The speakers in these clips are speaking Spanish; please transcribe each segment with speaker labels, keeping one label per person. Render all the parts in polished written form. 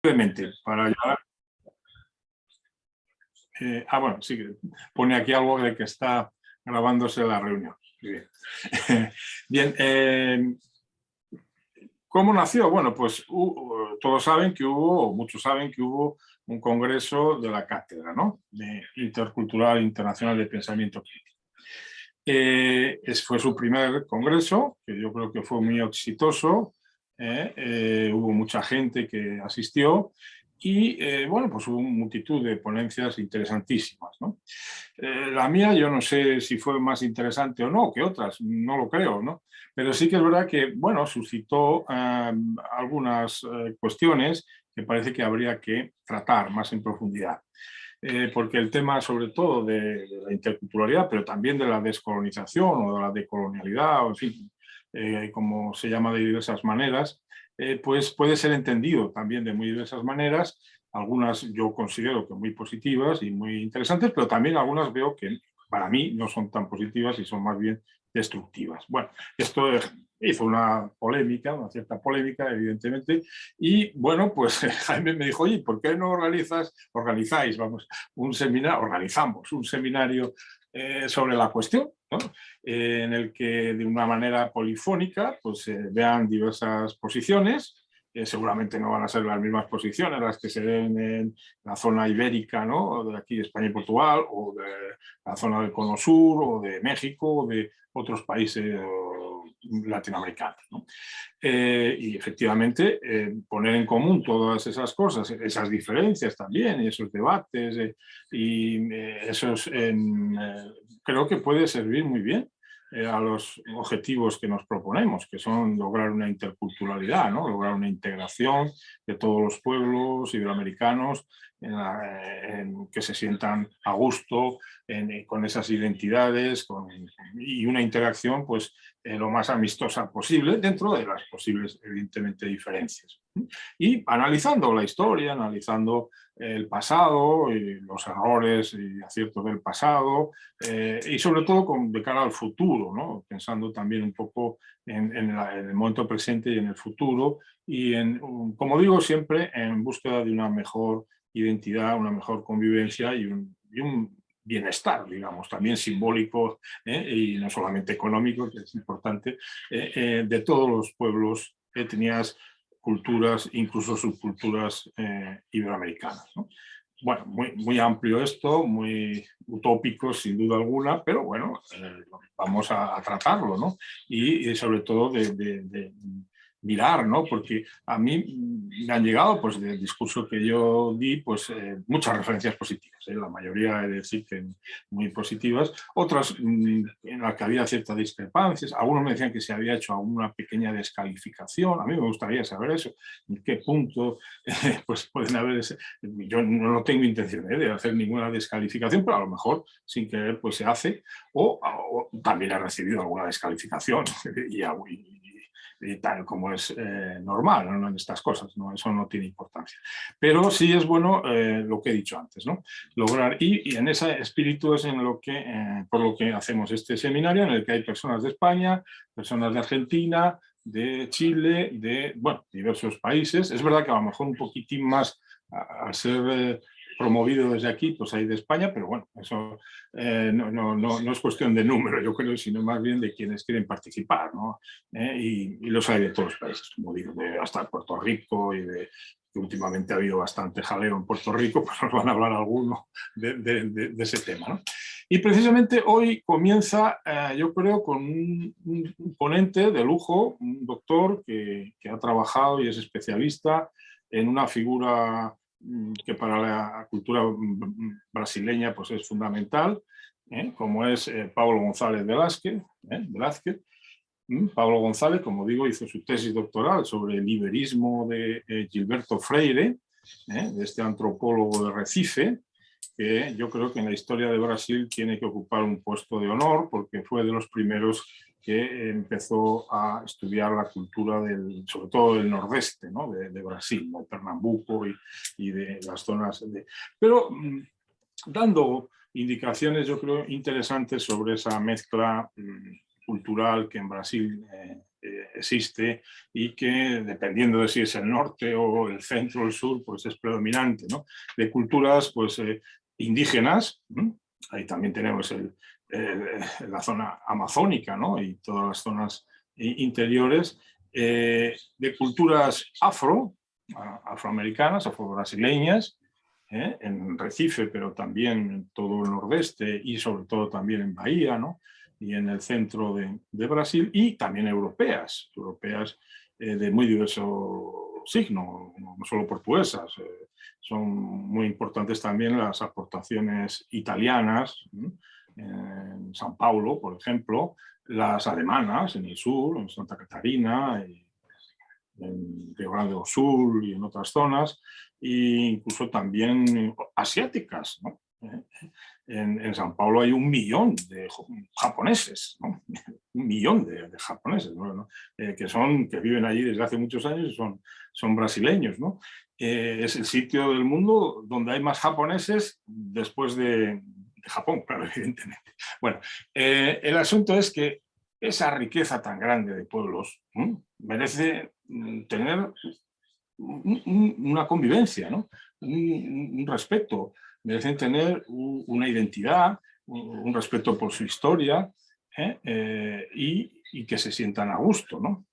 Speaker 1: Brevemente, para ayudar. Bueno, sí, pone aquí algo de que está grabándose la reunión. Bien, bien ¿cómo nació? Bueno, pues todos saben que hubo, o muchos saben que hubo un congreso de la cátedra, ¿no? De Intercultural Internacional de Pensamiento Crítico. Fue su primer congreso, que yo creo que fue muy exitoso. Hubo mucha gente que asistió y, bueno, pues hubo multitud de ponencias interesantísimas, ¿no? La mía yo no sé si fue más interesante o no que otras, no lo creo, ¿no? Pero sí que es verdad que, bueno, suscitó algunas cuestiones que parece que habría que tratar más en profundidad. Porque el tema sobre todo de la interculturalidad, pero también de la descolonización o de la decolonialidad, o en fin, como se llama de diversas maneras, pues puede ser entendido también de muy diversas maneras. Algunas yo considero que muy positivas y muy interesantes, pero también algunas veo que para mí no son tan positivas y son más bien destructivas. Bueno, esto hizo una polémica, una cierta polémica, evidentemente, y bueno, pues Jaime me dijo, oye, ¿por qué no organizáis, vamos, un seminario, organizamos un seminario sobre la cuestión, ¿no? En el que de una manera polifónica pues vean diversas posiciones. Seguramente no van a ser las mismas posiciones las que se ven en la zona ibérica, ¿no? De aquí de España y Portugal, o de la zona del Cono Sur, o de México, o de otros países latinoamericanos, ¿no? Y efectivamente poner en común todas esas cosas, esas diferencias también, y esos debates, esos, creo que puede servir muy bien a los objetivos que nos proponemos, que son lograr una interculturalidad, ¿no? Lograr una integración de todos los pueblos iberoamericanos que se sientan a gusto con esas identidades y una interacción pues lo más amistosa posible dentro de las posibles, evidentemente, diferencias. Y analizando la historia, analizando el pasado, y los errores y aciertos del pasado, y sobre todo de cara al futuro, ¿no? Pensando también un poco en el momento presente y en el futuro, y como digo siempre, en búsqueda de una mejor identidad, una mejor convivencia y un bienestar, digamos, también simbólico y no solamente económico, que es importante, de todos los pueblos, etnias, culturas, incluso subculturas iberoamericanas, ¿no? Bueno, muy amplio esto, muy utópico sin duda alguna, pero bueno, vamos a tratarlo, ¿no? Y sobre todo de mirar, ¿no? Porque a mí me han llegado, pues del discurso que yo di, pues muchas referencias positivas, la mayoría, he de decir, que muy positivas, otras en las que había ciertas discrepancias, algunos me decían que se había hecho alguna pequeña descalificación, a mí me gustaría saber eso, en qué punto pues pueden haber, yo no tengo intención de hacer ninguna descalificación, pero a lo mejor sin querer pues se hace, o también he recibido alguna descalificación y tal como es normal, ¿no? En estas cosas, ¿no? Eso no tiene importancia. Pero sí es bueno lo que he dicho antes, ¿no? Lograr, y en ese espíritu es por lo que hacemos este seminario, en el que hay personas de España, personas de Argentina, de Chile, de, bueno, diversos países. Es verdad que a lo mejor un poquitín más, al ser promovido desde aquí, pues hay de España, pero bueno, eso no es cuestión de número, yo creo, sino más bien de quienes quieren participar, ¿no? Y los hay de todos los países, como digo, hasta Puerto Rico que últimamente ha habido bastante jaleo en Puerto Rico, pues nos van a hablar algunos de ese tema, ¿no? Y precisamente hoy comienza, yo creo, con un ponente de lujo, un doctor que ha trabajado y es especialista en una figura que para la cultura brasileña pues es fundamental, como es Paulo González Velázquez. Pablo González, como digo, hizo su tesis doctoral sobre el iberismo de Gilberto Freire, de este antropólogo de Recife, que yo creo que en la historia de Brasil tiene que ocupar un puesto de honor porque fue de los primeros que empezó a estudiar la cultura sobre todo del nordeste, ¿no? de Brasil, de Pernambuco y de las zonas pero dando indicaciones, yo creo, interesantes sobre esa mezcla cultural que en Brasil existe y que, dependiendo de si es el norte o el centro o el sur, pues es predominante, ¿no? De culturas pues, indígenas. Ahí también tenemos la zona amazónica, ¿no? Y todas las zonas interiores, de culturas afroamericanas, afro-brasileñas, en Recife, pero también en todo el nordeste y sobre todo también en Bahía, ¿no? Y en el centro de Brasil, y también europeas de muy diverso signo, no solo portuguesas. Son muy importantes también las aportaciones italianas, en San Paulo, por ejemplo, las alemanas en el sur, en Santa Catarina, en Río Grande do Sul y en otras zonas, e incluso también asiáticas, ¿no? En San Paulo hay 1 millón de japoneses, ¿no? 1 millón de japoneses, ¿no? Que viven allí desde hace muchos años y son brasileños, ¿no? Es el sitio del mundo donde hay más japoneses después de Japón, claro, evidentemente. Bueno, el asunto es que esa riqueza tan grande de pueblos merece tener una convivencia, ¿no? Un respeto, merecen tener una identidad, un respeto por su historia, y que se sientan a gusto, ¿no?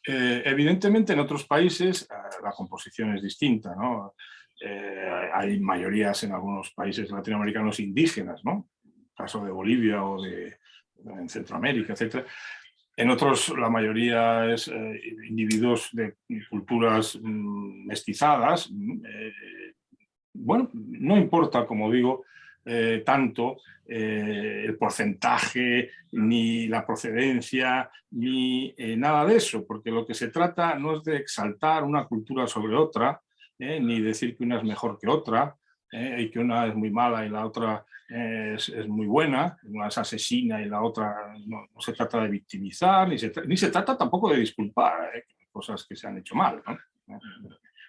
Speaker 1: Evidentemente en otros países la composición es distinta, ¿no? Hay mayorías en algunos países latinoamericanos indígenas, ¿no? El caso de Bolivia o en Centroamérica, etcétera. En otros, la mayoría es individuos de culturas mestizadas. Bueno, no importa, como digo, tanto el porcentaje, ni la procedencia, ni nada de eso, porque lo que se trata no es de exaltar una cultura sobre otra, ni decir que una es mejor que otra, y que una es muy mala y la otra es muy buena, una es asesina y la otra no se trata de victimizar, ni se trata tampoco de disculpar cosas que se han hecho mal, ¿no?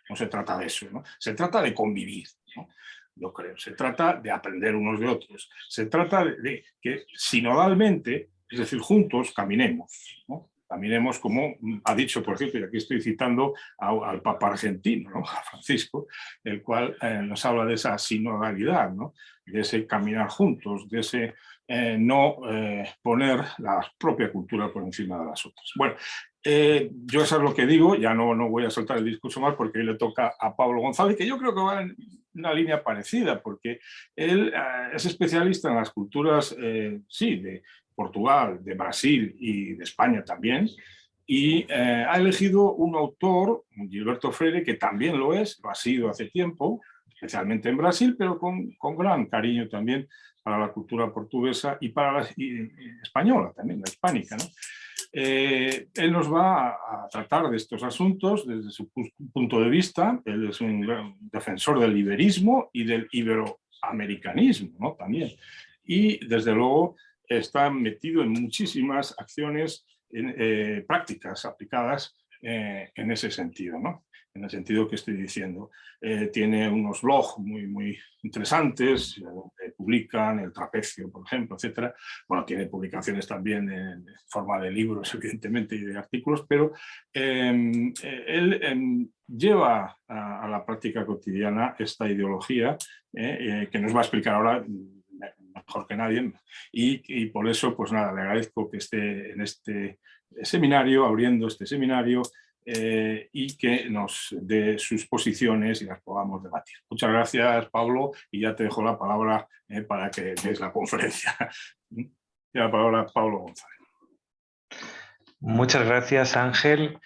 Speaker 1: No se trata de eso, ¿no? Se trata de convivir, ¿no? Yo creo. Se trata de aprender unos de otros. Se trata de que sinodalmente, es decir, juntos, caminemos, ¿no? Caminemos como ha dicho, por cierto, y aquí estoy citando al Papa argentino, ¿no? A Francisco, el cual nos habla de esa sinodalidad, ¿no? De ese caminar juntos, de ese no poner la propia cultura por encima de las otras. Bueno, yo eso es lo que digo, ya no voy a soltar el discurso más porque hoy le toca a Pablo González, que yo creo que va en una línea parecida, porque él es especialista en las culturas, sí, de Portugal, de Brasil y de España también, y ha elegido un autor, Gilberto Freire, que también lo ha sido hace tiempo, especialmente en Brasil, pero con gran cariño también para la cultura portuguesa y para la española también, la hispánica, ¿no? Él nos va a tratar de estos asuntos desde su punto de vista. Él es un gran defensor del iberismo y del iberoamericanismo, ¿no? También. Y desde luego está metido en muchísimas acciones prácticas aplicadas en ese sentido, ¿no? En el sentido que estoy diciendo. Tiene unos blogs muy interesantes, publican El Trapecio, por ejemplo, etcétera. Bueno, tiene publicaciones también en forma de libros, evidentemente, y de artículos, pero él lleva a la práctica cotidiana esta ideología que nos va a explicar ahora mejor que nadie, y por eso, pues nada, le agradezco que esté en este seminario, abriendo este seminario, y que nos dé sus posiciones y las podamos debatir. Muchas gracias, Pablo, y ya te dejo la palabra para que des la conferencia. Tiene la palabra Pablo González.
Speaker 2: Muchas gracias, Ángel.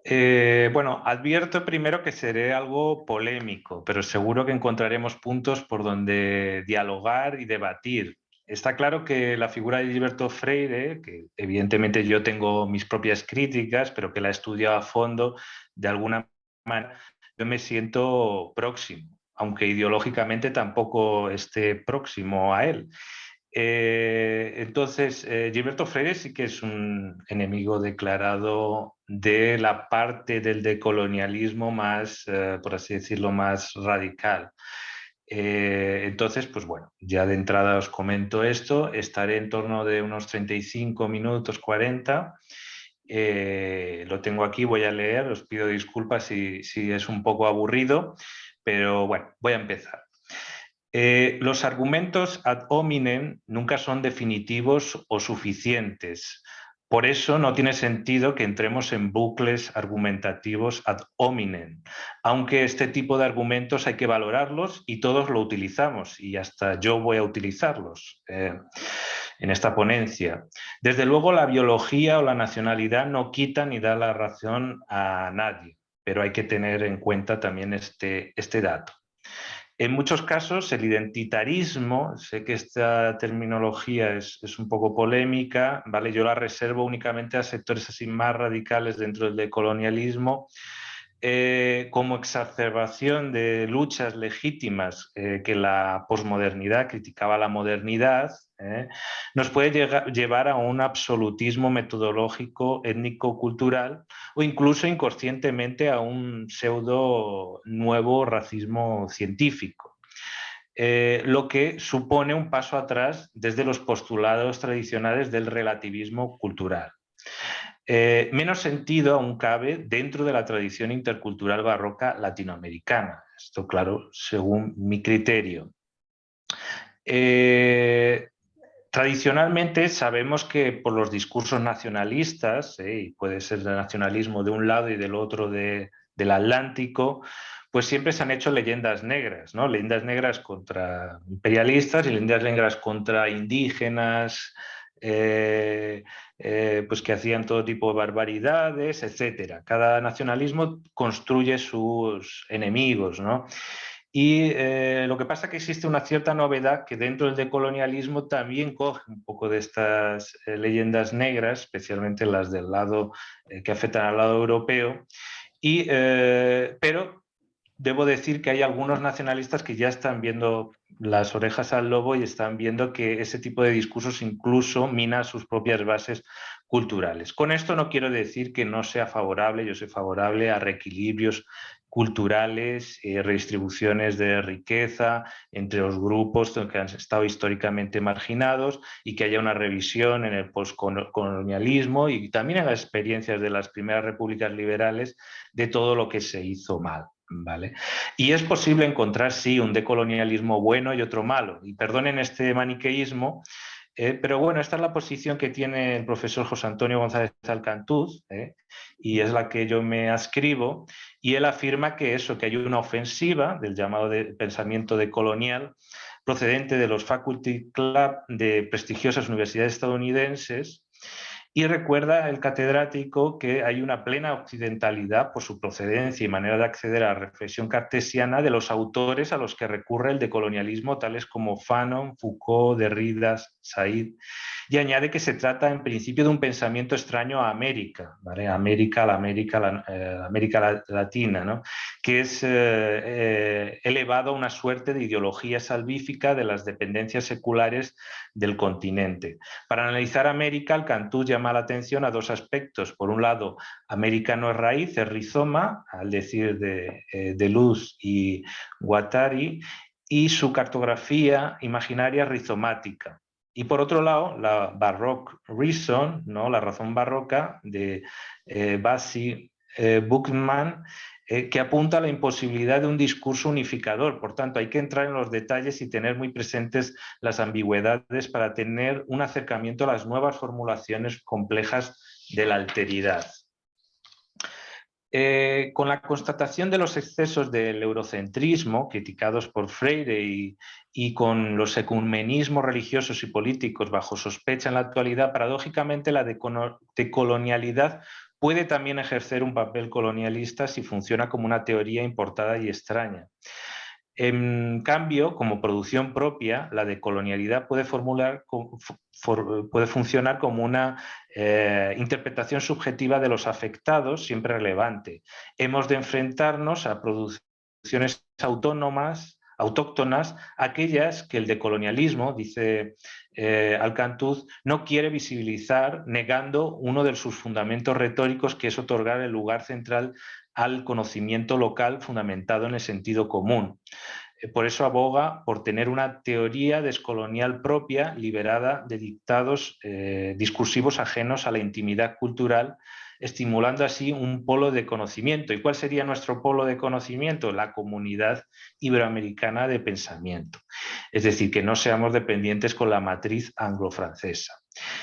Speaker 2: Bueno, advierto primero que seré algo polémico, pero seguro que encontraremos puntos por donde dialogar y debatir. Está claro que la figura de Gilberto Freire, que evidentemente yo tengo mis propias críticas, pero que la he estudiado a fondo, de alguna manera yo me siento próximo, aunque ideológicamente tampoco esté próximo a él. Entonces, Gilberto Freire sí que es un enemigo declarado de la parte del decolonialismo más, por así decirlo, más radical. Entonces, pues bueno, ya de entrada os comento esto, estaré en torno de unos 35 minutos, 40, Lo tengo aquí, voy a leer, os pido disculpas si es un poco aburrido, pero bueno, voy a empezar. Los argumentos ad hominem nunca son definitivos o suficientes. Por eso no tiene sentido que entremos en bucles argumentativos ad hominem, aunque este tipo de argumentos hay que valorarlos y todos lo utilizamos, y hasta yo voy a utilizarlos en esta ponencia. Desde luego, la biología o la nacionalidad no quita ni da la razón a nadie, pero hay que tener en cuenta también este dato. En muchos casos, el identitarismo, sé que esta terminología es un poco polémica, ¿vale? Yo la reservo únicamente a sectores así más radicales dentro del decolonialismo, como exacerbación de luchas legítimas que la posmodernidad criticaba la modernidad, nos puede llevar a un absolutismo metodológico, étnico-cultural o incluso inconscientemente a un pseudo nuevo racismo científico. Lo que supone un paso atrás desde los postulados tradicionales del relativismo cultural. Menos sentido aún cabe dentro de la tradición intercultural barroca latinoamericana. Esto, claro, según mi criterio. Tradicionalmente sabemos que por los discursos nacionalistas, y puede ser el nacionalismo de un lado y del otro del Atlántico, pues siempre se han hecho leyendas negras, ¿no? Leyendas negras contra imperialistas y leyendas negras contra indígenas, pues que hacían todo tipo de barbaridades, etc. Cada nacionalismo construye sus enemigos, ¿no? Y lo que pasa es que existe una cierta novedad que dentro del decolonialismo también coge un poco de estas leyendas negras, especialmente las del lado que afectan al lado europeo, pero debo decir que hay algunos nacionalistas que ya están viendo las orejas al lobo y están viendo que ese tipo de discursos incluso mina sus propias bases culturales. Con esto no quiero decir que no sea favorable, yo soy favorable a reequilibrios culturales, redistribuciones de riqueza entre los grupos que han estado históricamente marginados y que haya una revisión en el postcolonialismo y también en las experiencias de las primeras repúblicas liberales de todo lo que se hizo mal. ¿Vale? Y es posible encontrar, sí, un decolonialismo bueno y otro malo. Y perdonen este maniqueísmo, pero bueno, esta es la posición que tiene el profesor José Antonio González Alcantuz, y es la que yo me adscribo, y él afirma que eso, que hay una ofensiva del llamado pensamiento decolonial procedente de los Faculty Club de prestigiosas universidades estadounidenses. Y recuerda el catedrático que hay una plena occidentalidad por su procedencia y manera de acceder a la reflexión cartesiana de los autores a los que recurre el decolonialismo, tales como Fanon, Foucault, Derrida, Said, y añade que se trata en principio de un pensamiento extraño a América, ¿vale? América Latina, ¿no? Que es elevado a una suerte de ideología salvífica de las dependencias seculares del continente. Para analizar América, Alcantuz llama la atención a dos aspectos. Por un lado, América no es raíz, es rizoma, al decir de Luz y Guattari, y su cartografía imaginaria rizomática. Y por otro lado, la Baroque Reason, ¿no? La razón barroca de Bassi Buchmann, que apunta a la imposibilidad de un discurso unificador. Por tanto, hay que entrar en los detalles y tener muy presentes las ambigüedades para tener un acercamiento a las nuevas formulaciones complejas de la alteridad. Con la constatación de los excesos del eurocentrismo, criticados por Freire, y con los ecumenismos religiosos y políticos bajo sospecha en la actualidad, paradójicamente la decolonialidad puede también ejercer un papel colonialista si funciona como una teoría importada y extraña. En cambio, como producción propia, la decolonialidad puede funcionar como una interpretación subjetiva de los afectados, siempre relevante. Hemos de enfrentarnos a producciones autóctonas, aquellas que el decolonialismo, dice Alcantuz, no quiere visibilizar, negando uno de sus fundamentos retóricos, que es otorgar el lugar central al conocimiento local fundamentado en el sentido común. por eso aboga por tener una teoría descolonial propia, liberada de dictados discursivos ajenos a la intimidad cultural, estimulando así un polo de conocimiento. ¿Y cuál sería nuestro polo de conocimiento? La comunidad iberoamericana de pensamiento. Es decir, que no seamos dependientes con la matriz anglo-francesa.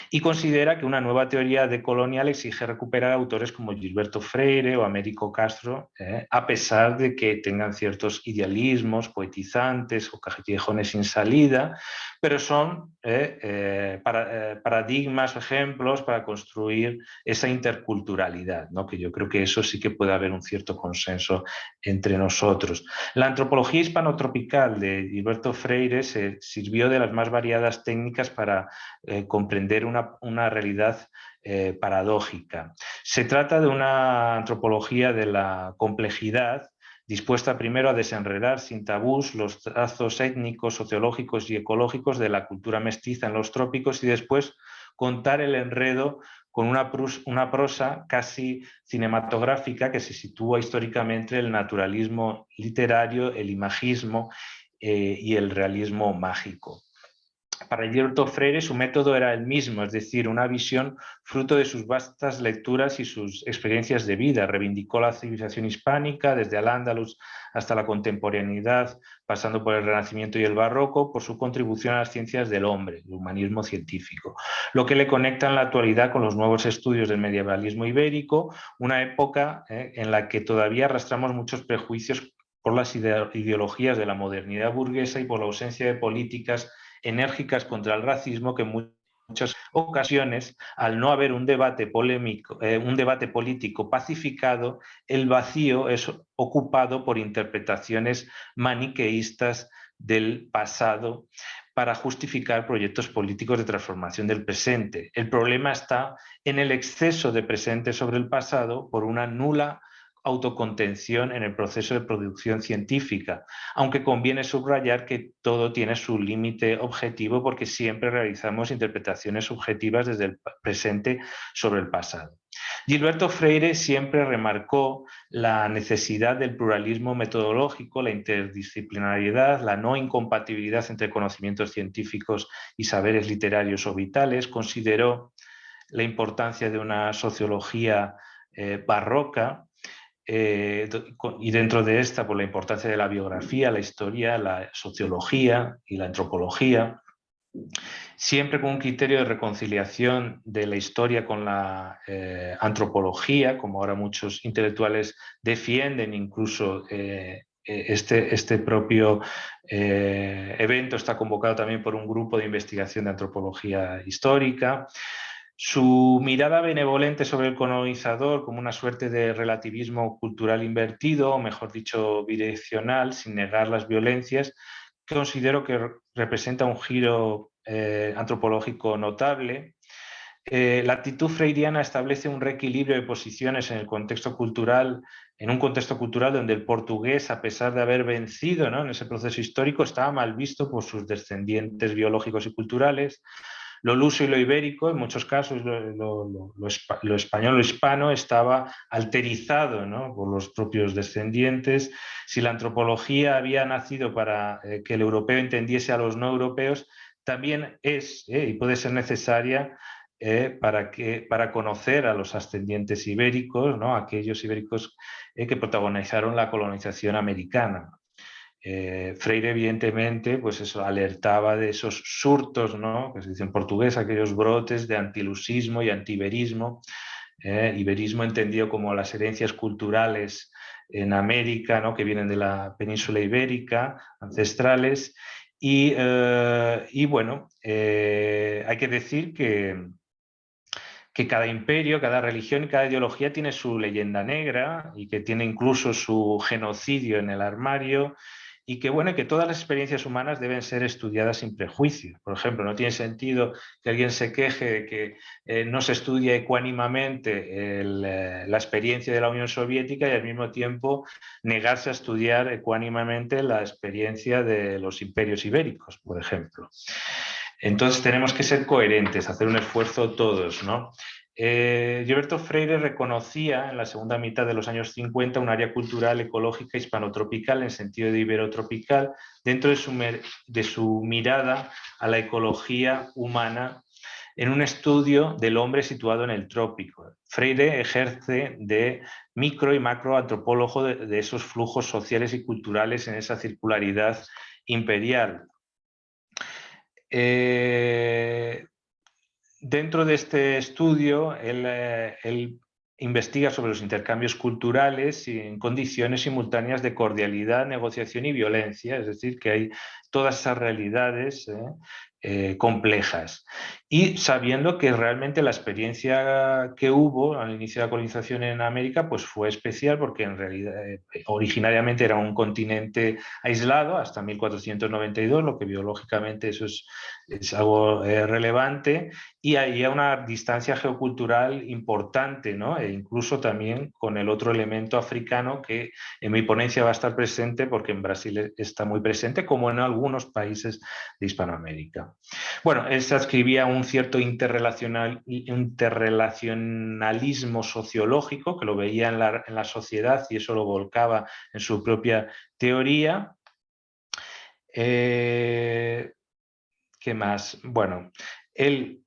Speaker 2: Y considera que una nueva teoría decolonial exige recuperar autores como Gilberto Freire o Américo Castro, a pesar de que tengan ciertos idealismos poetizantes o callejones sin salida, pero son paradigmas o ejemplos para construir esa interculturalidad, ¿no? Que yo creo que eso sí que puede haber un cierto consenso entre nosotros. La antropología hispanotropical de Gilberto Freire se sirvió de las más variadas técnicas para comprender una realidad paradójica. Se trata de una antropología de la complejidad, dispuesta primero a desenredar sin tabús los trazos étnicos, sociológicos y ecológicos de la cultura mestiza en los trópicos y después contar el enredo con una prosa casi cinematográfica que se sitúa históricamente en el naturalismo literario, el imagismo y el realismo mágico. Para Gilberto Freire su método era el mismo, es decir, una visión fruto de sus vastas lecturas y sus experiencias de vida. Reivindicó la civilización hispánica desde Al-Ándalus hasta la contemporaneidad, pasando por el Renacimiento y el Barroco, por su contribución a las ciencias del hombre, el humanismo científico, lo que le conecta en la actualidad con los nuevos estudios del medievalismo ibérico, una época en la que todavía arrastramos muchos prejuicios por las ideologías de la modernidad burguesa y por la ausencia de políticas enérgicas contra el racismo que en muchas ocasiones, al no haber un debate polémico, un debate político pacificado, el vacío es ocupado por interpretaciones maniqueístas del pasado para justificar proyectos políticos de transformación del presente. El problema está en el exceso de presente sobre el pasado por una nula autocontención en el proceso de producción científica, aunque conviene subrayar que todo tiene su límite objetivo porque siempre realizamos interpretaciones subjetivas desde el presente sobre el pasado. Gilberto Freire siempre remarcó la necesidad del pluralismo metodológico, la interdisciplinariedad, la no incompatibilidad entre conocimientos científicos y saberes literarios o vitales. Consideró la importancia de una sociología barroca, y dentro de esta, por la importancia de la biografía, la historia, la sociología y la antropología, siempre con un criterio de reconciliación de la historia con la antropología, como ahora muchos intelectuales defienden, incluso este propio evento está convocado también por un grupo de investigación de antropología histórica. Su mirada benevolente sobre el colonizador como una suerte de relativismo cultural invertido, o mejor dicho, bidireccional, sin negar las violencias, considero que representa un giro antropológico notable. La actitud freiriana establece un reequilibrio de posiciones en el contexto cultural, en un contexto cultural donde el portugués, a pesar de haber vencido, ¿no?, en ese proceso histórico, estaba mal visto por sus descendientes biológicos y culturales. Lo luso y lo ibérico, en muchos casos lo español, lo hispano, estaba alterizado, ¿no?, por los propios descendientes. Si la antropología había nacido para que el europeo entendiese a los no europeos, también es y puede ser necesaria para conocer a los ascendientes ibéricos, ¿no?, aquellos ibéricos que protagonizaron la colonización americana. Freire, evidentemente, pues eso, alertaba de esos surtos, ¿no?, que se dice en portugués, aquellos brotes de antilusismo y antiiberismo. Iberismo entendido como las herencias culturales en América, ¿no?, que vienen de la península ibérica, ancestrales. Y bueno, hay que decir que cada imperio, cada religión y cada ideología tiene su leyenda negra y que tiene incluso su genocidio en el armario, y que, bueno, que todas las experiencias humanas deben ser estudiadas sin prejuicio. Por ejemplo, no tiene sentido que alguien se queje de que no se estudia ecuánimamente la experiencia de la Unión Soviética y al mismo tiempo negarse a estudiar ecuánimamente la experiencia de los imperios ibéricos, por ejemplo. Entonces tenemos que ser coherentes, hacer un esfuerzo todos, ¿no? Gilberto Freire reconocía en la segunda mitad de los años 50 un área cultural ecológica hispanotropical en sentido de iberotropical dentro de su mirada a la ecología humana en un estudio del hombre situado en el trópico. Freire ejerce de micro y macroantropólogo de esos flujos sociales y culturales en esa circularidad imperial. Dentro de este estudio, él investiga sobre los intercambios culturales y en condiciones simultáneas de cordialidad, negociación y violencia, es decir, que hay todas esas realidades complejas. Y sabiendo que realmente la experiencia que hubo al inicio de la colonización en América pues fue especial porque en realidad originariamente era un continente aislado hasta 1492, lo que biológicamente eso es algo relevante, y había una distancia geocultural importante, ¿no? E incluso también con el otro elemento africano que en mi ponencia va a estar presente porque en Brasil está muy presente, como en algunos países de Hispanoamérica. Bueno, él se adscribía a un cierto interrelacionalismo sociológico que lo veía en la sociedad y eso lo volcaba en su propia teoría. ¿Qué más? Bueno, él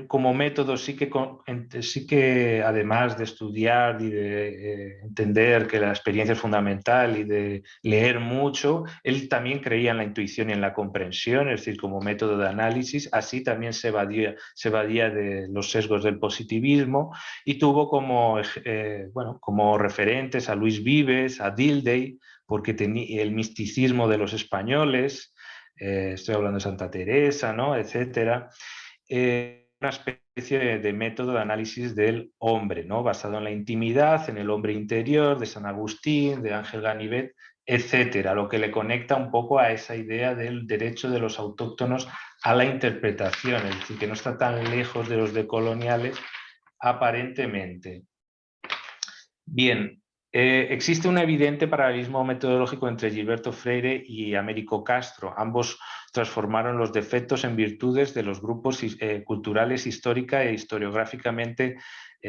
Speaker 2: como método sí que además de estudiar y de entender que la experiencia es fundamental y de leer mucho, él también creía en la intuición y en la comprensión, es decir, como método de análisis. Así también se evadía de los sesgos del positivismo y tuvo como referentes a Luis Vives, a Dilthey, porque tenía el misticismo de los españoles. Estoy hablando de Santa Teresa, ¿no? Etcétera. Una especie de método de análisis del hombre, ¿no? Basado en la intimidad, en el hombre interior, de San Agustín, de Ángel Ganivet, etcétera, lo que le conecta un poco a esa idea del derecho de los autóctonos a la interpretación, es decir, que no está tan lejos de los decoloniales aparentemente. Bien, existe un evidente paralelismo metodológico entre Gilberto Freire y Américo Castro. Ambos transformaron los defectos en virtudes de los grupos culturales histórica e historiográficamente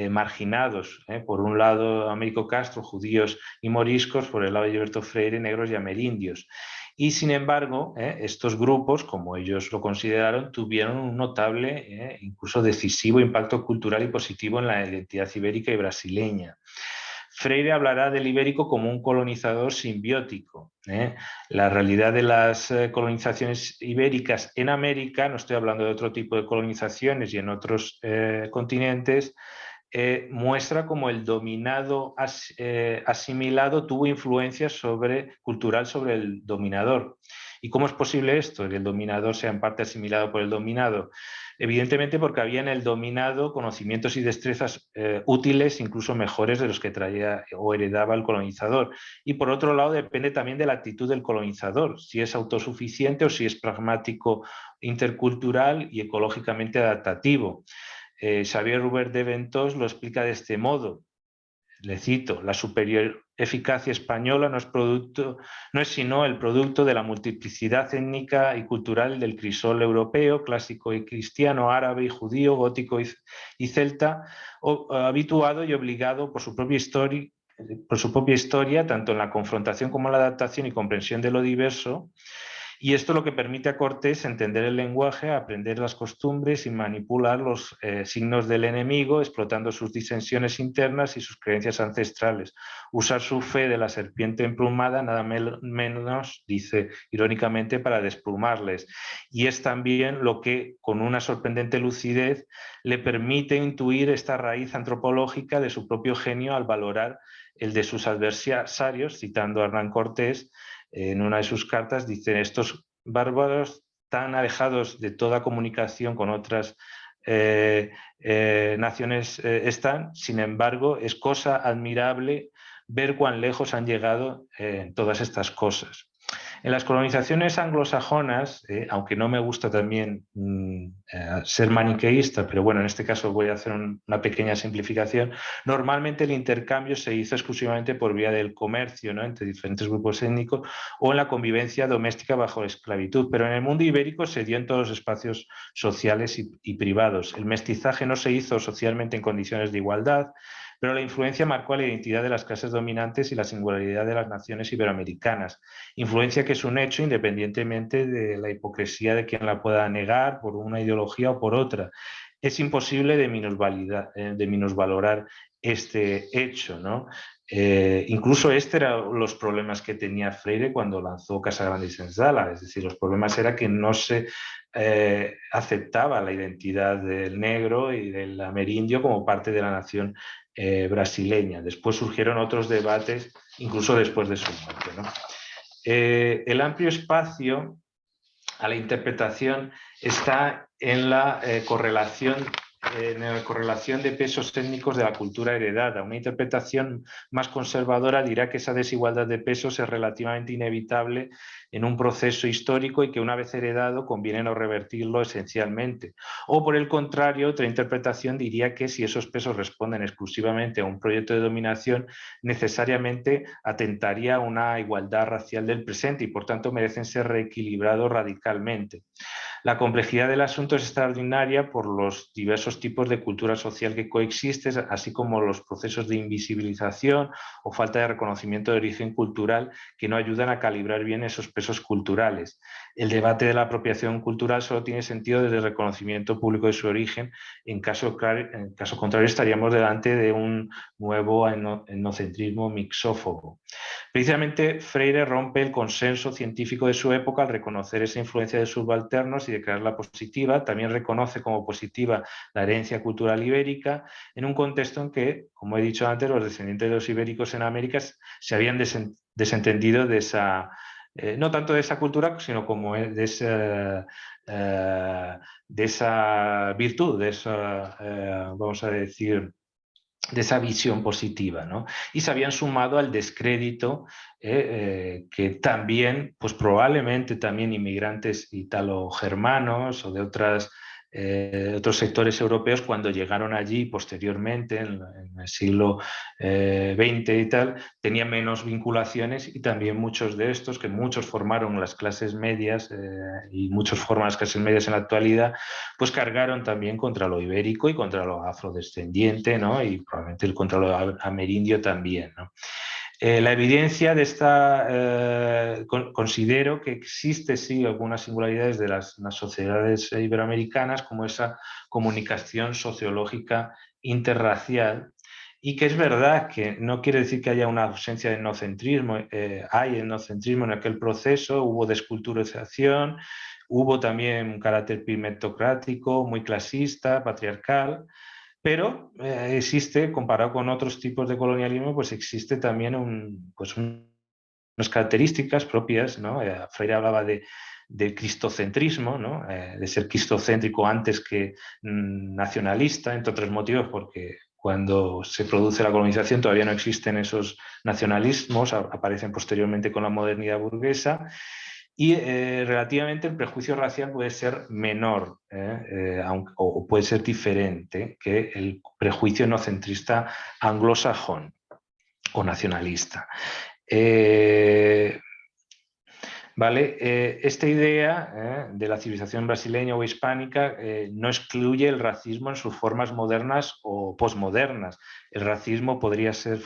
Speaker 2: marginados. Por un lado, Américo Castro, judíos y moriscos; por el lado de Gilberto Freire, negros y amerindios. Y sin embargo, estos grupos, como ellos lo consideraron, tuvieron un notable, incluso decisivo impacto cultural y positivo en la identidad ibérica y brasileña. Freire hablará del ibérico como un colonizador simbiótico. La realidad de las colonizaciones ibéricas en América, no estoy hablando de otro tipo de colonizaciones y en otros continentes, muestra cómo el dominado asimilado tuvo influencia cultural sobre el dominador. ¿Y cómo es posible esto? Que el dominador sea en parte asimilado por el dominado. Evidentemente porque había en el dominado conocimientos y destrezas útiles, incluso mejores de los que traía o heredaba el colonizador. Y por otro lado depende también de la actitud del colonizador, si es autosuficiente o si es pragmático, intercultural y ecológicamente adaptativo. Xavier Rubert de Ventós lo explica de este modo. Le cito: la superior eficacia española no es sino el producto de la multiplicidad étnica y cultural del crisol europeo, clásico y cristiano, árabe y judío, gótico y celta, habituado y obligado por su propia historia, tanto en la confrontación como en la adaptación y comprensión de lo diverso. Y esto es lo que permite a Cortés entender el lenguaje, aprender las costumbres y manipular los signos del enemigo, explotando sus disensiones internas y sus creencias ancestrales. Usar su fe de la serpiente emplumada, nada menos, dice irónicamente, para desplumarles. Y es también lo que, con una sorprendente lucidez, le permite intuir esta raíz antropológica de su propio genio al valorar el de sus adversarios, citando a Hernán Cortés. En una de sus cartas dice: estos bárbaros tan alejados de toda comunicación con otras naciones están, sin embargo, es cosa admirable ver cuán lejos han llegado todas estas cosas. En las colonizaciones anglosajonas, aunque no me gusta también ser maniqueísta, pero bueno, en este caso voy a hacer una pequeña simplificación, normalmente el intercambio se hizo exclusivamente por vía del comercio, ¿no?, entre diferentes grupos étnicos o en la convivencia doméstica bajo la esclavitud, pero en el mundo ibérico se dio en todos los espacios sociales y privados. El mestizaje no se hizo socialmente en condiciones de igualdad, pero la influencia marcó la identidad de las clases dominantes y la singularidad de las naciones iberoamericanas. Influencia que es un hecho independientemente de la hipocresía de quien la pueda negar por una ideología o por otra. Es imposible de minusvalorar este hecho, ¿no? Incluso este eran los problemas que tenía Freire cuando lanzó Casagrande y Senzala, es decir, los problemas era que no se aceptaba la identidad del negro y del amerindio como parte de la nación brasileña. Después surgieron otros debates, incluso después de su muerte, ¿no? El amplio espacio a la interpretación está en la correlación de pesos étnicos de la cultura heredada. Una interpretación más conservadora dirá que esa desigualdad de pesos es relativamente inevitable en un proceso histórico y que una vez heredado conviene no revertirlo esencialmente. O por el contrario, otra interpretación diría que si esos pesos responden exclusivamente a un proyecto de dominación, necesariamente atentaría a una igualdad racial del presente y por tanto merecen ser reequilibrados radicalmente. La complejidad del asunto es extraordinaria por los diversos tipos de cultura social que coexisten, así como los procesos de invisibilización o falta de reconocimiento de origen cultural que no ayudan a calibrar bien esos pesos culturales. El debate de la apropiación cultural solo tiene sentido desde el reconocimiento público de su origen. En caso contrario, estaríamos delante de un nuevo etnocentrismo mixófobo. Precisamente Freire rompe el consenso científico de su época al reconocer esa influencia de subalternos y declararla positiva. También reconoce como positiva la herencia cultural ibérica en un contexto en que, como he dicho antes, los descendientes de los ibéricos en América se habían desentendido de esa, no tanto de esa cultura, sino como de esa virtud, de esa, vamos a decir, de esa visión positiva, ¿no? Y se habían sumado al descrédito que también, pues probablemente también inmigrantes italo-germanos o de otros sectores europeos cuando llegaron allí posteriormente en el siglo XX y tal, tenían menos vinculaciones y también muchos de estos, que muchos formaron las clases medias y muchos forman las clases medias en la actualidad, pues cargaron también contra lo ibérico y contra lo afrodescendiente, ¿no? Y probablemente contra lo amerindio también, ¿no? La evidencia de esta, considero que existe sí algunas singularidades de las sociedades iberoamericanas, como esa comunicación sociológica interracial, y que es verdad que no quiere decir que haya una ausencia de etnocentrismo, hay etnocentrismo en aquel proceso, hubo desculturización, hubo también un carácter pimentocrático, muy clasista, patriarcal, pero existe, comparado con otros tipos de colonialismo, pues existe también unas características propias, ¿no? Freire hablaba de cristocentrismo, ¿no? De ser cristocéntrico antes que nacionalista, entre otros motivos, porque cuando se produce la colonización todavía no existen esos nacionalismos, aparecen posteriormente con la modernidad burguesa. Y relativamente el prejuicio racial puede ser menor o puede ser diferente que el prejuicio etnocentrista anglosajón o nacionalista. ¿Vale? Esta idea de la civilización brasileña o hispánica no excluye el racismo en sus formas modernas o posmodernas. El racismo podría ser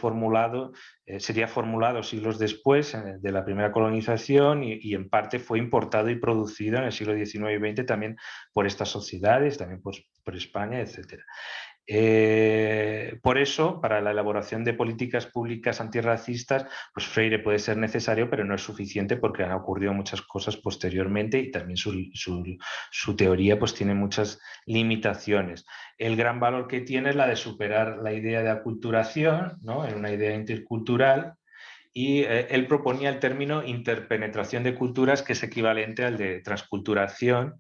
Speaker 2: sería formulado siglos después de la primera colonización y en parte fue importado y producido en el siglo XIX y XX también por estas sociedades, también pues, por España, etc. Por eso, para la elaboración de políticas públicas antirracistas, pues Freire puede ser necesario, pero no es suficiente porque han ocurrido muchas cosas posteriormente y también su teoría pues, tiene muchas limitaciones. El gran valor que tiene es la de superar la idea de aculturación, ¿no? En una idea intercultural, y él proponía el término interpenetración de culturas, que es equivalente al de transculturación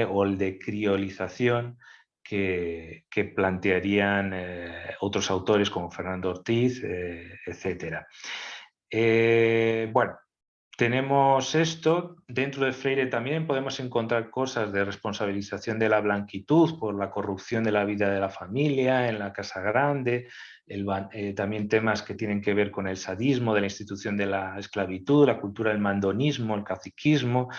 Speaker 2: o el de criolización, que plantearían otros autores como Fernando Ortiz, etc. Bueno, tenemos esto. Dentro de Freire también podemos encontrar cosas de responsabilización de la blanquitud por la corrupción de la vida de la familia en la Casa Grande, también temas que tienen que ver con el sadismo de la institución de la esclavitud, la cultura del mandonismo, el caciquismo,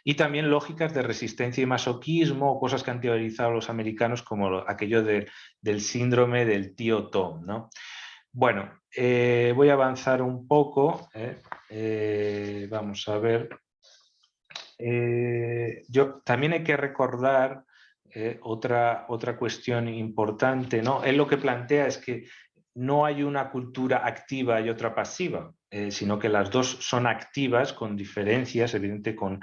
Speaker 2: y también lógicas de resistencia y masoquismo, o cosas que han teorizado los americanos como aquello del síndrome del tío Tom, ¿no? Bueno, voy a avanzar un poco. Vamos a ver. También hay que recordar otra cuestión importante, ¿no? Él lo que plantea es que no hay una cultura activa y otra pasiva, sino que las dos son activas con diferencias, evidente con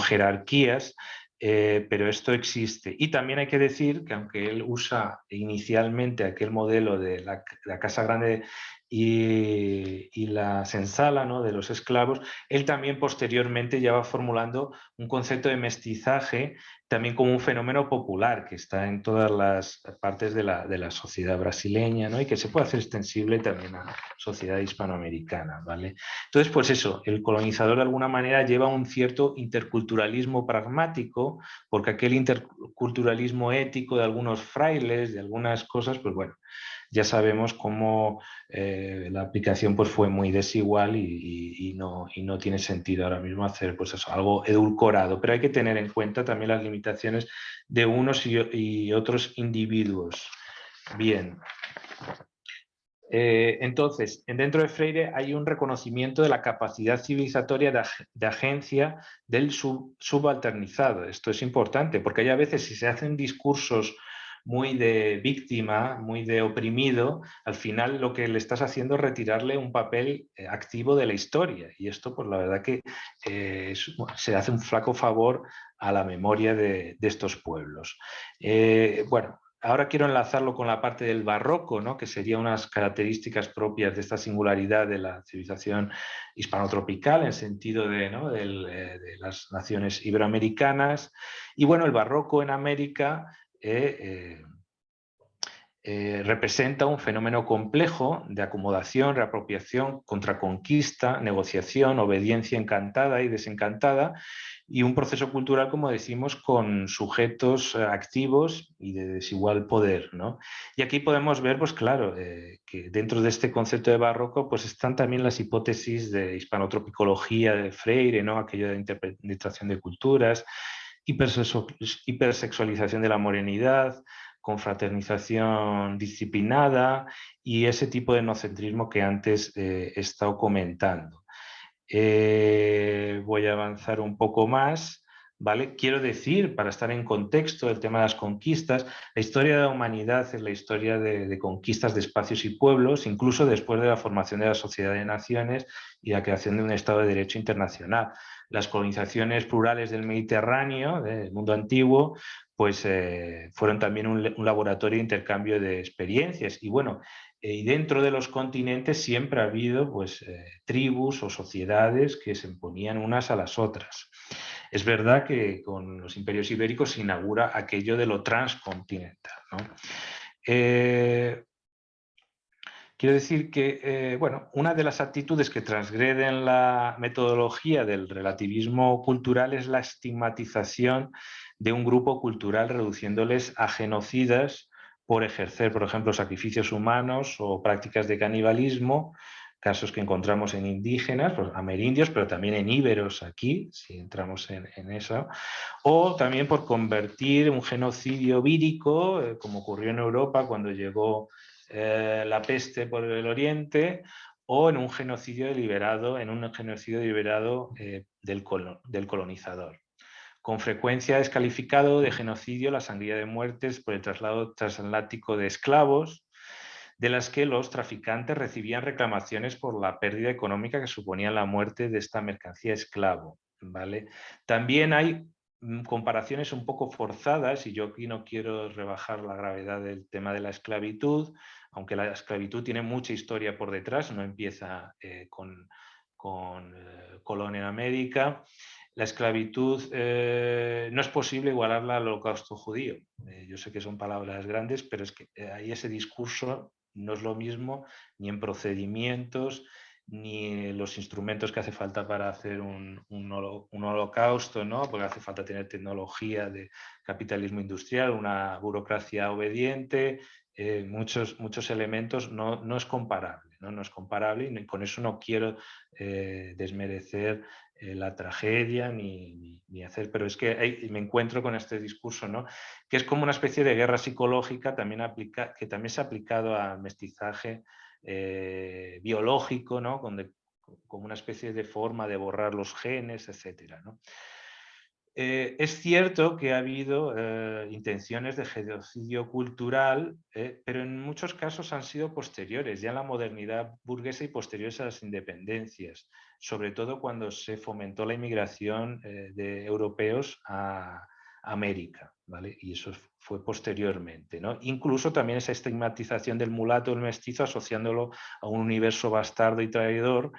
Speaker 2: jerarquías, pero esto existe. Y también hay que decir que aunque él usa inicialmente aquel modelo de la Casa Grande y la senzala, ¿no?, de los esclavos, él también posteriormente ya va formulando un concepto de mestizaje también como un fenómeno popular que está en todas las partes de la sociedad brasileña, ¿no?, y que se puede hacer extensible también a la sociedad hispanoamericana, ¿vale? Entonces, pues eso, el colonizador de alguna manera lleva un cierto interculturalismo pragmático, porque aquel interculturalismo ético de algunos frailes, de algunas cosas, pues bueno, ya sabemos cómo la aplicación pues, fue muy desigual y no tiene sentido ahora mismo hacer pues eso, algo edulcorado, pero hay que tener en cuenta también las limitaciones de unos y otros individuos. Bien. Entonces, dentro de Freire hay un reconocimiento de la capacidad civilizatoria de agencia del subalternizado. Esto es importante, porque hay a veces si se hacen discursos muy de víctima, muy de oprimido, al final lo que le estás haciendo es retirarle un papel activo de la historia. Y esto, pues la verdad que se hace un flaco favor a la memoria de estos pueblos. Bueno, ahora quiero enlazarlo con la parte del barroco, ¿no?, que serían unas características propias de esta singularidad de la civilización hispanotropical en sentido ¿no?, de las naciones iberoamericanas. Y bueno, el barroco en América representa un fenómeno complejo de acomodación, reapropiación, contraconquista, negociación, obediencia encantada y desencantada, y un proceso cultural, como decimos, con sujetos activos y de desigual poder, ¿no? Y aquí podemos ver, pues claro, que dentro de este concepto de barroco pues están también las hipótesis de hispanotropicología de Freire, ¿no?, aquello de interpretación de culturas, hipersexualización de la morenidad, confraternización disciplinada y ese tipo de etnocentrismo que antes he estado comentando. Voy a avanzar un poco más, ¿vale? Quiero decir, para estar en contexto, el tema de las conquistas, la historia de la humanidad es la historia de conquistas de espacios y pueblos, incluso después de la formación de la Sociedad de Naciones y la creación de un Estado de Derecho internacional. Las colonizaciones plurales del Mediterráneo, del mundo antiguo, pues fueron también un laboratorio de intercambio de experiencias. Y bueno, y dentro de los continentes siempre ha habido pues, tribus o sociedades que se imponían unas a las otras. Es verdad que con los imperios ibéricos se inaugura aquello de lo transcontinental, ¿no? Quiero decir que, bueno, una de las actitudes que transgreden la metodología del relativismo cultural es la estigmatización de un grupo cultural, reduciéndoles a genocidas por ejercer, por ejemplo, sacrificios humanos o prácticas de canibalismo, casos que encontramos en indígenas, pues, amerindios, pero también en íberos aquí, si entramos en eso, o también por convertir un genocidio vírico, como ocurrió en Europa cuando llegó la peste por el oriente, o en un genocidio deliberado, del colonizador. Con frecuencia es calificado de genocidio la sangría de muertes por el traslado transatlántico de esclavos, de las que los traficantes recibían reclamaciones por la pérdida económica que suponía la muerte de esta mercancía esclavo, ¿vale? También hay comparaciones un poco forzadas, y yo aquí no quiero rebajar la gravedad del tema de la esclavitud, aunque la esclavitud tiene mucha historia por detrás, no empieza con Colón en América. La esclavitud no es posible igualarla al holocausto judío. Yo sé que son palabras grandes, pero es que ahí ese discurso no es lo mismo ni en procedimientos, ni los instrumentos que hace falta para hacer un holocausto, ¿no? Porque hace falta tener tecnología de capitalismo industrial, una burocracia obediente, muchos elementos, no es comparable, ¿no? No es comparable, y con eso no quiero desmerecer la tragedia ni hacer, pero es que me encuentro con este discurso, ¿no? Que es como una especie de guerra psicológica que también se ha aplicado al mestizaje biológico, ¿no? Como una especie de forma de borrar los genes, etcétera, ¿no? Es cierto que ha habido intenciones de genocidio cultural, pero en muchos casos han sido posteriores, ya en la modernidad burguesa y posteriores a las independencias, sobre todo cuando se fomentó la inmigración de europeos a América, ¿vale? Y eso fue posteriormente, ¿no? Incluso también esa estigmatización del mulato, el mestizo, asociándolo a un universo bastardo y traidor,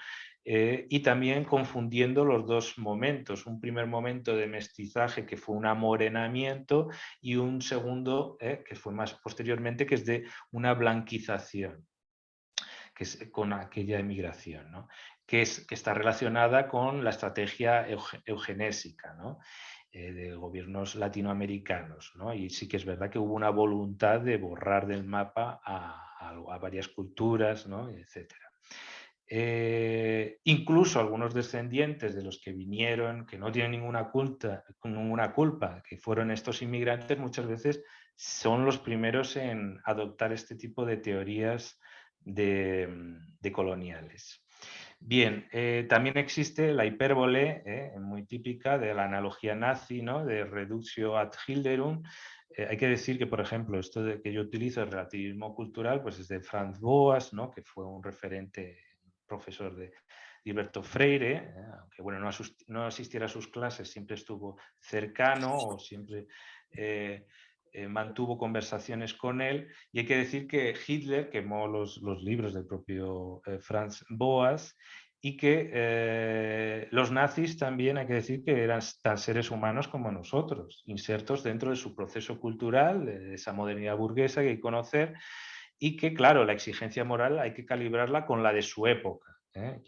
Speaker 2: y también confundiendo los dos momentos, un primer momento de mestizaje que fue un amorenamiento y un segundo que fue más posteriormente, que es de una blanquización, que es con aquella emigración, ¿no? que está relacionada con la estrategia eugenésica, ¿no? De gobiernos latinoamericanos, ¿no? Y sí que es verdad que hubo una voluntad de borrar del mapa a varias culturas, ¿no? Etcétera. Incluso algunos descendientes de los que vinieron, que no tienen ninguna culpa, que fueron estos inmigrantes, muchas veces son los primeros en adoptar este tipo de teorías de coloniales. Bien, también existe la hipérbole, muy típica de la analogía nazi, ¿no? De reductio ad Hilderum. Hay que decir que, por ejemplo, esto que yo utilizo, el relativismo cultural, pues es de Franz Boas, ¿no? Que fue un referente, profesor de Gilberto Freire, aunque bueno, no asistiera a sus clases, siempre estuvo cercano o siempre mantuvo conversaciones con él. Y hay que decir que Hitler quemó los libros del propio Franz Boas, y que los nazis también, hay que decir que eran tan seres humanos como nosotros, insertos dentro de su proceso cultural, de esa modernidad burguesa que hay que conocer, y que, claro, la exigencia moral hay que calibrarla con la de su época,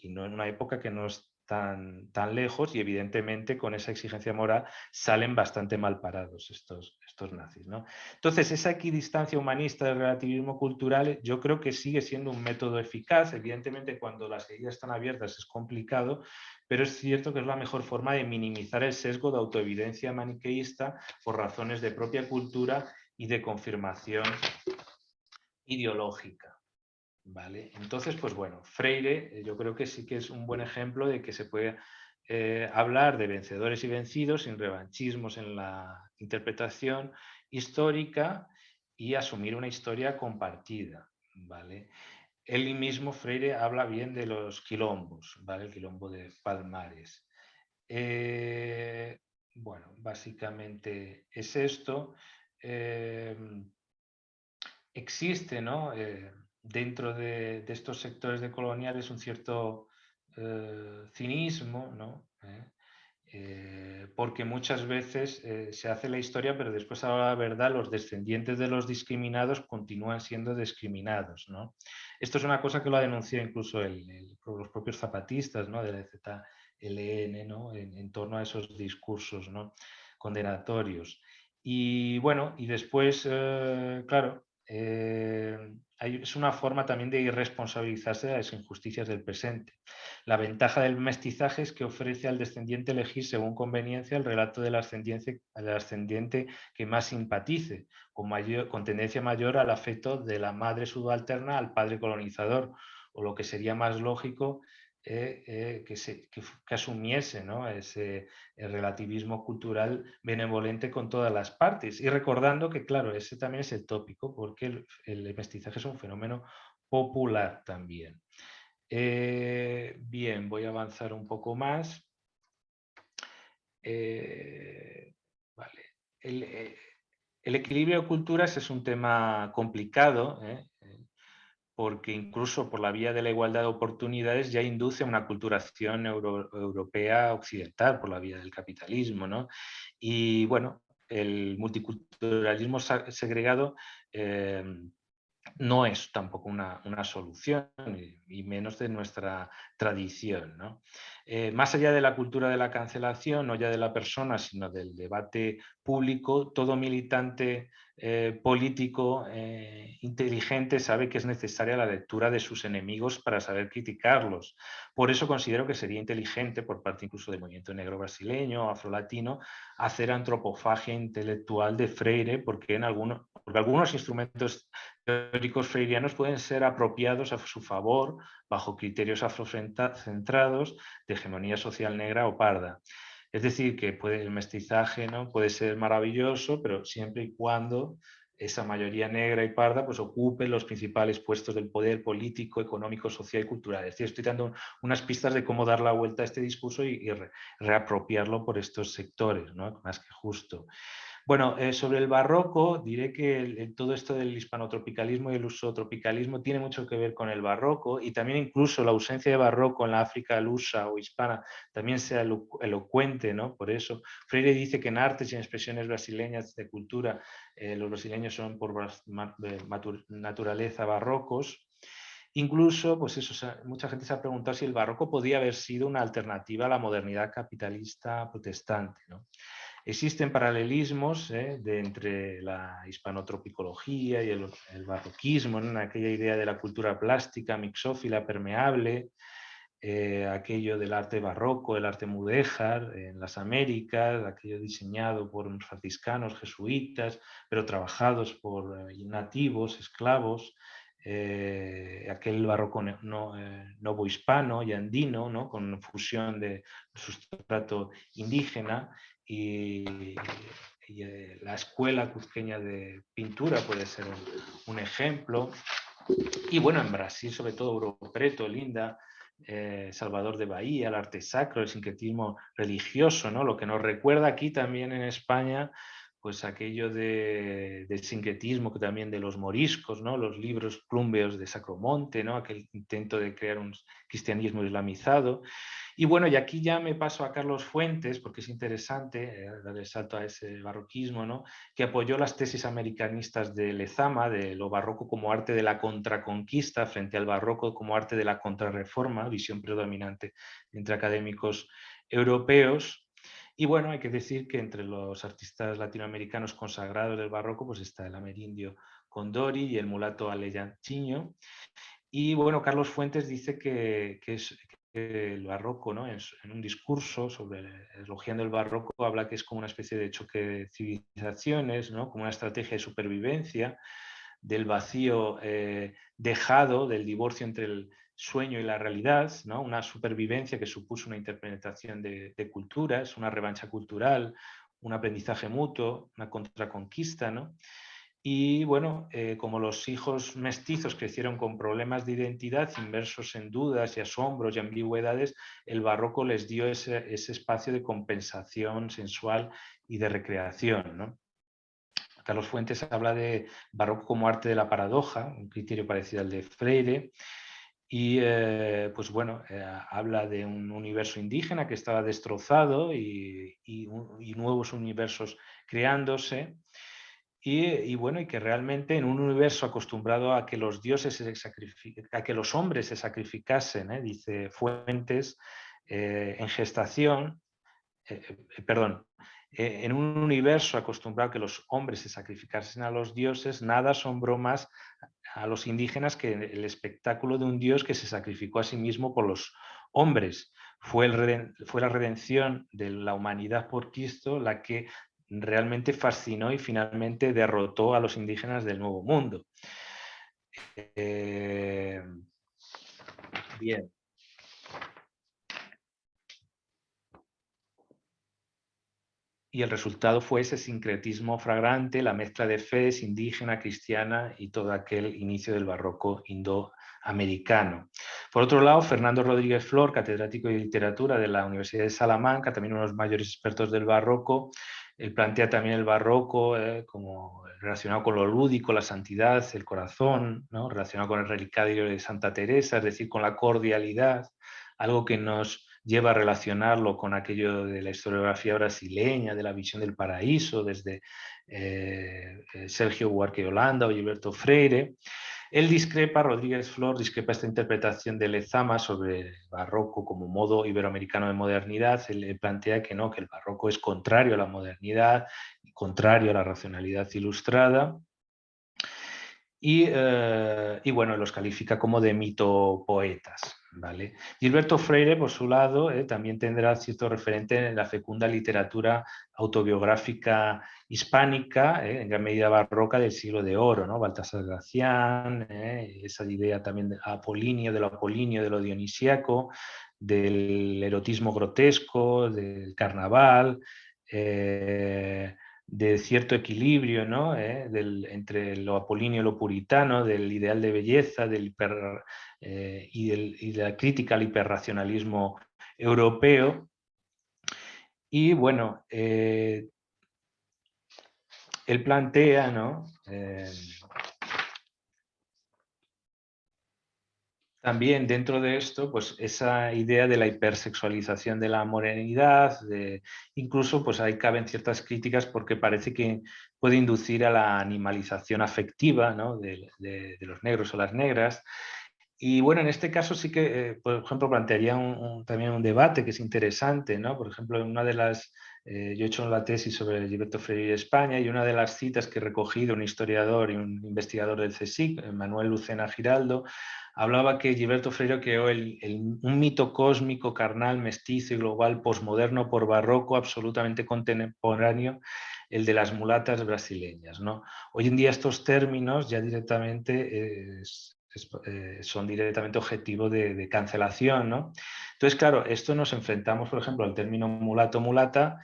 Speaker 2: y no en una época que no es tan lejos, y evidentemente con esa exigencia moral salen bastante mal parados estos nazis, ¿no? Entonces, esa equidistancia humanista del relativismo cultural yo creo que sigue siendo un método eficaz. Evidentemente, cuando las heridas están abiertas es complicado, pero es cierto que es la mejor forma de minimizar el sesgo de autoevidencia maniqueísta por razones de propia cultura y de confirmación ideológica. ¿Vale? Entonces, pues bueno, Freire yo creo que sí que es un buen ejemplo de que se puede hablar de vencedores y vencidos sin revanchismos en la interpretación histórica y asumir una historia compartida. ¿Vale? Él mismo, Freire, habla bien de los quilombos, ¿vale? El quilombo de Palmares. Bueno, básicamente es esto. Existe, ¿no? Dentro de estos sectores de coloniales un cierto cinismo, ¿no? Porque muchas veces se hace la historia, pero después, a la verdad, los descendientes de los discriminados continúan siendo discriminados, ¿no? Esto es una cosa que lo ha denunciado incluso los propios zapatistas, ¿no? De la ZLN, ¿no? En torno a esos discursos, ¿no? Condenatorios. Y bueno, y después, claro, es una forma también de irresponsabilizarse de las injusticias del presente. La ventaja del mestizaje es que ofrece al descendiente elegir según conveniencia el relato del ascendiente que más simpatice, con tendencia mayor al afecto de la madre subalterna al padre colonizador, o lo que sería más lógico, que asumiese, ¿no? Ese relativismo cultural benevolente con todas las partes. Y recordando que, claro, ese también es el tópico, porque el mestizaje es un fenómeno popular también. Bien, voy a avanzar un poco más. Vale. El equilibrio de culturas es un tema complicado, porque incluso por la vía de la igualdad de oportunidades ya induce a una culturación europea occidental por la vía del capitalismo, ¿no? Y bueno, el multiculturalismo segregado no es tampoco una solución, y menos de nuestra tradición, ¿no? Más allá de la cultura de la cancelación, no ya de la persona, sino del debate público, todo militante político inteligente sabe que es necesaria la lectura de sus enemigos para saber criticarlos. Por eso considero que sería inteligente, por parte incluso del movimiento negro brasileño, afrolatino, hacer antropofagia intelectual de Freire, porque algunos instrumentos teóricos freirianos pueden ser apropiados a su favor bajo criterios afrocentrados de hegemonía social negra o parda. Es decir, que el mestizaje, ¿no?, puede ser maravilloso, pero siempre y cuando esa mayoría negra y parda pues ocupe los principales puestos del poder político, económico, social y cultural. Es decir, estoy dando unas pistas de cómo dar la vuelta a este discurso y reapropiarlo por estos sectores, ¿no?, más que justo. Bueno, sobre el barroco diré que todo esto del hispanotropicalismo y el lusotropicalismo tiene mucho que ver con el barroco, y también incluso la ausencia de barroco en la África lusa o hispana también sea elocuente, ¿no? Por eso Freire dice que en artes y en expresiones brasileñas de cultura los brasileños son por naturaleza barrocos. Incluso, pues eso, mucha gente se ha preguntado si el barroco podía haber sido una alternativa a la modernidad capitalista protestante, ¿no? Existen paralelismos entre la hispanotropicología y el barroquismo, ¿no?, en aquella idea de la cultura plástica, mixófila, permeable, aquello del arte barroco, el arte mudéjar en las Américas, aquello diseñado por unos franciscanos jesuitas, pero trabajados por nativos, esclavos, aquel barroco novohispano y andino, ¿no?, con fusión de sustrato indígena, y la escuela cuzqueña de pintura puede ser un ejemplo. Y bueno, en Brasil, sobre todo, Ouro Preto, Linda, Salvador de Bahía, el arte sacro, el sincretismo religioso, ¿no? Lo que nos recuerda aquí también en España, pues aquello del sincretismo que también de los moriscos, ¿no?, los libros plumbeos de Sacromonte, ¿no?, aquel intento de crear un cristianismo islamizado. Y bueno, y aquí ya me paso a Carlos Fuentes, porque es interesante dar el salto a ese barroquismo, ¿no?, que apoyó las tesis americanistas de Lezama, de lo barroco como arte de la contraconquista frente al barroco como arte de la contrarreforma, visión predominante entre académicos europeos. Y bueno, hay que decir que entre los artistas latinoamericanos consagrados del barroco pues está el amerindio Condori y el mulato Aleyanchiño. Y bueno, Carlos Fuentes dice que el barroco, ¿no?, en un discurso sobre elogiando el barroco, habla que es como una especie de choque de civilizaciones, ¿no?, como una estrategia de supervivencia, del vacío dejado, del divorcio entre el sueño y la realidad, ¿no?, una supervivencia que supuso una interpretación de culturas, una revancha cultural, un aprendizaje mutuo, una contraconquista, ¿no? Y bueno, como los hijos mestizos crecieron con problemas de identidad inmersos en dudas y asombros y ambigüedades, el barroco les dio ese espacio de compensación sensual y de recreación, ¿no? Carlos Fuentes habla de barroco como arte de la paradoja, un criterio parecido al de Freire, y pues bueno, habla de un universo indígena que estaba destrozado y nuevos universos creándose. Y bueno, y que realmente en un universo acostumbrado a que los dioses a que los hombres se sacrificasen, dice Fuentes, en gestación, perdón, en un universo acostumbrado a que los hombres se sacrificasen a los dioses, nada asombró más a los indígenas que el espectáculo de un dios que se sacrificó a sí mismo por los hombres. Fue la redención de la humanidad por Cristo la que realmente fascinó y finalmente derrotó a los indígenas del Nuevo Mundo. Bien. Y el resultado fue ese sincretismo fragrante, la mezcla de fe indígena, cristiana y todo aquel inicio del barroco indoamericano. Por otro lado, Fernando Rodríguez Flor, catedrático de literatura de la Universidad de Salamanca, también uno de los mayores expertos del barroco, él plantea también el barroco como relacionado con lo lúdico, la santidad, el corazón, ¿no?, relacionado con el relicario de Santa Teresa, es decir, con la cordialidad, algo que nos lleva a relacionarlo con aquello de la historiografía brasileña, de la visión del paraíso, desde Sergio Buarque de Holanda o Gilberto Freire. Él discrepa, Rodríguez Flor discrepa esta interpretación de Lezama sobre el barroco como modo iberoamericano de modernidad. Él plantea que no, que el barroco es contrario a la modernidad, contrario a la racionalidad ilustrada. Y bueno, los califica como de mitopoetas, ¿vale? Gilberto Freire, por su lado, también tendrá cierto referente en la fecunda literatura autobiográfica hispánica, en gran medida barroca del siglo de oro, ¿no? Baltasar Gracián, esa idea también de Apolinio, de lo dionisíaco, del erotismo grotesco, del carnaval, de cierto equilibrio, ¿no? Entre lo apolíneo y lo puritano, del ideal de belleza y de la crítica al hiperracionalismo europeo. Y bueno, él plantea, ¿no? También dentro de esto, pues esa idea de la hipersexualización de la modernidad, incluso pues ahí caben ciertas críticas porque parece que puede inducir a la animalización afectiva, ¿no? de los negros o las negras. Y bueno, en este caso sí que, por ejemplo, plantearía también un debate que es interesante, ¿no? Por ejemplo, en una de las, yo he hecho la tesis sobre Gilberto Freire y España, y una de las citas que he recogido, un historiador y un investigador del CSIC, Manuel Lucena Giraldo, hablaba que Gilberto Freire creó un mito cósmico, carnal, mestizo y global, posmoderno por barroco, absolutamente contemporáneo, el de las mulatas brasileñas, ¿no? Hoy en día estos términos ya directamente son directamente objetivo de cancelación, ¿no? Entonces, claro, esto nos enfrentamos, por ejemplo, al término mulato-mulata,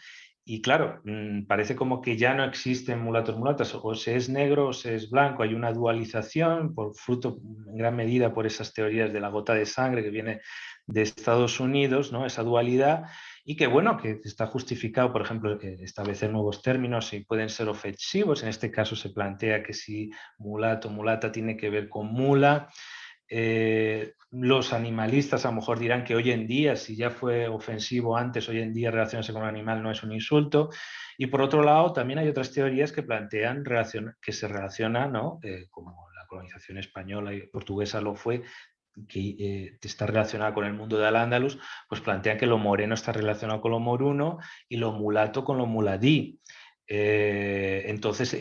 Speaker 2: y claro, parece como que ya no existen mulatos mulatas, o se es negro o se es blanco, hay una dualización, fruto en gran medida por esas teorías de la gota de sangre que viene de Estados Unidos, ¿no? Esa dualidad, y que bueno, que está justificado, por ejemplo, establecer nuevos términos y pueden ser ofensivos. En este caso se plantea que si mulato, mulata tiene que ver con mula. Los animalistas a lo mejor dirán que hoy en día, si ya fue ofensivo antes, hoy en día relacionarse con un animal no es un insulto. Y por otro lado, también hay otras teorías que plantean que se relacionan, ¿no? Como la colonización española y portuguesa lo fue, que está relacionada con el mundo de Al-Ándalus, pues plantean que lo moreno está relacionado con lo moruno y lo mulato con lo muladí. Entonces,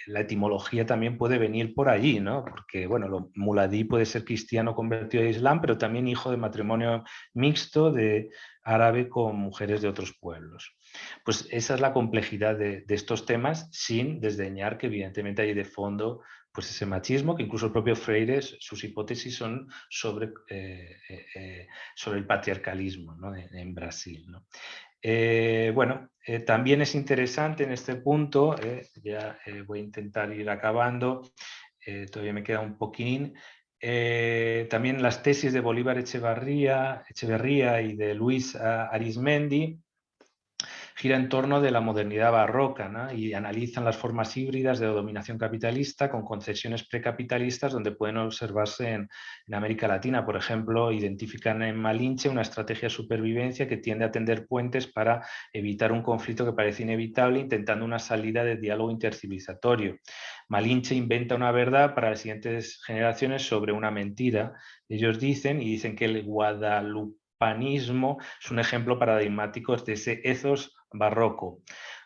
Speaker 2: la etimología también puede venir por allí, ¿no? Porque, bueno, lo muladí puede ser cristiano convertido a Islam, pero también hijo de matrimonio mixto de árabe con mujeres de otros pueblos. Pues esa es la complejidad de estos temas, sin desdeñar que evidentemente hay de fondo pues ese machismo, que incluso el propio Freire, sus hipótesis son sobre el patriarcalismo, ¿no? en Brasil, ¿no? Bueno, también es interesante en este punto, ya voy a intentar ir acabando, todavía me queda un poquín, también las tesis de Bolívar Echeverría y de Luis Arizmendi gira en torno de la modernidad barroca, ¿no? Y analizan las formas híbridas de dominación capitalista con concesiones precapitalistas donde pueden observarse en América Latina. Por ejemplo, identifican en Malinche una estrategia de supervivencia que tiende a tender puentes para evitar un conflicto que parece inevitable, intentando una salida de diálogo intercivilizatorio. Malinche inventa una verdad para las siguientes generaciones sobre una mentira. Ellos dicen que el guadalupanismo es un ejemplo paradigmático de ese ethos barroco,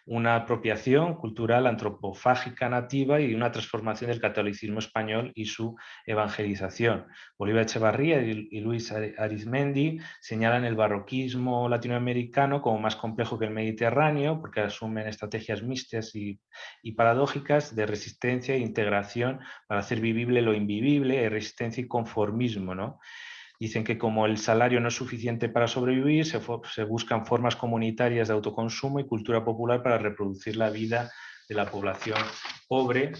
Speaker 2: una apropiación cultural antropofágica nativa y una transformación del catolicismo español y su evangelización. Bolívar Echevarría y Luis Arizmendi señalan el barroquismo latinoamericano como más complejo que el mediterráneo porque asumen estrategias mixtas y paradójicas de resistencia e integración para hacer vivible lo invivible, resistencia y conformismo, ¿no? Dicen que como el salario no es suficiente para sobrevivir, se buscan formas comunitarias de autoconsumo y cultura popular para reproducir la vida de la población pobre,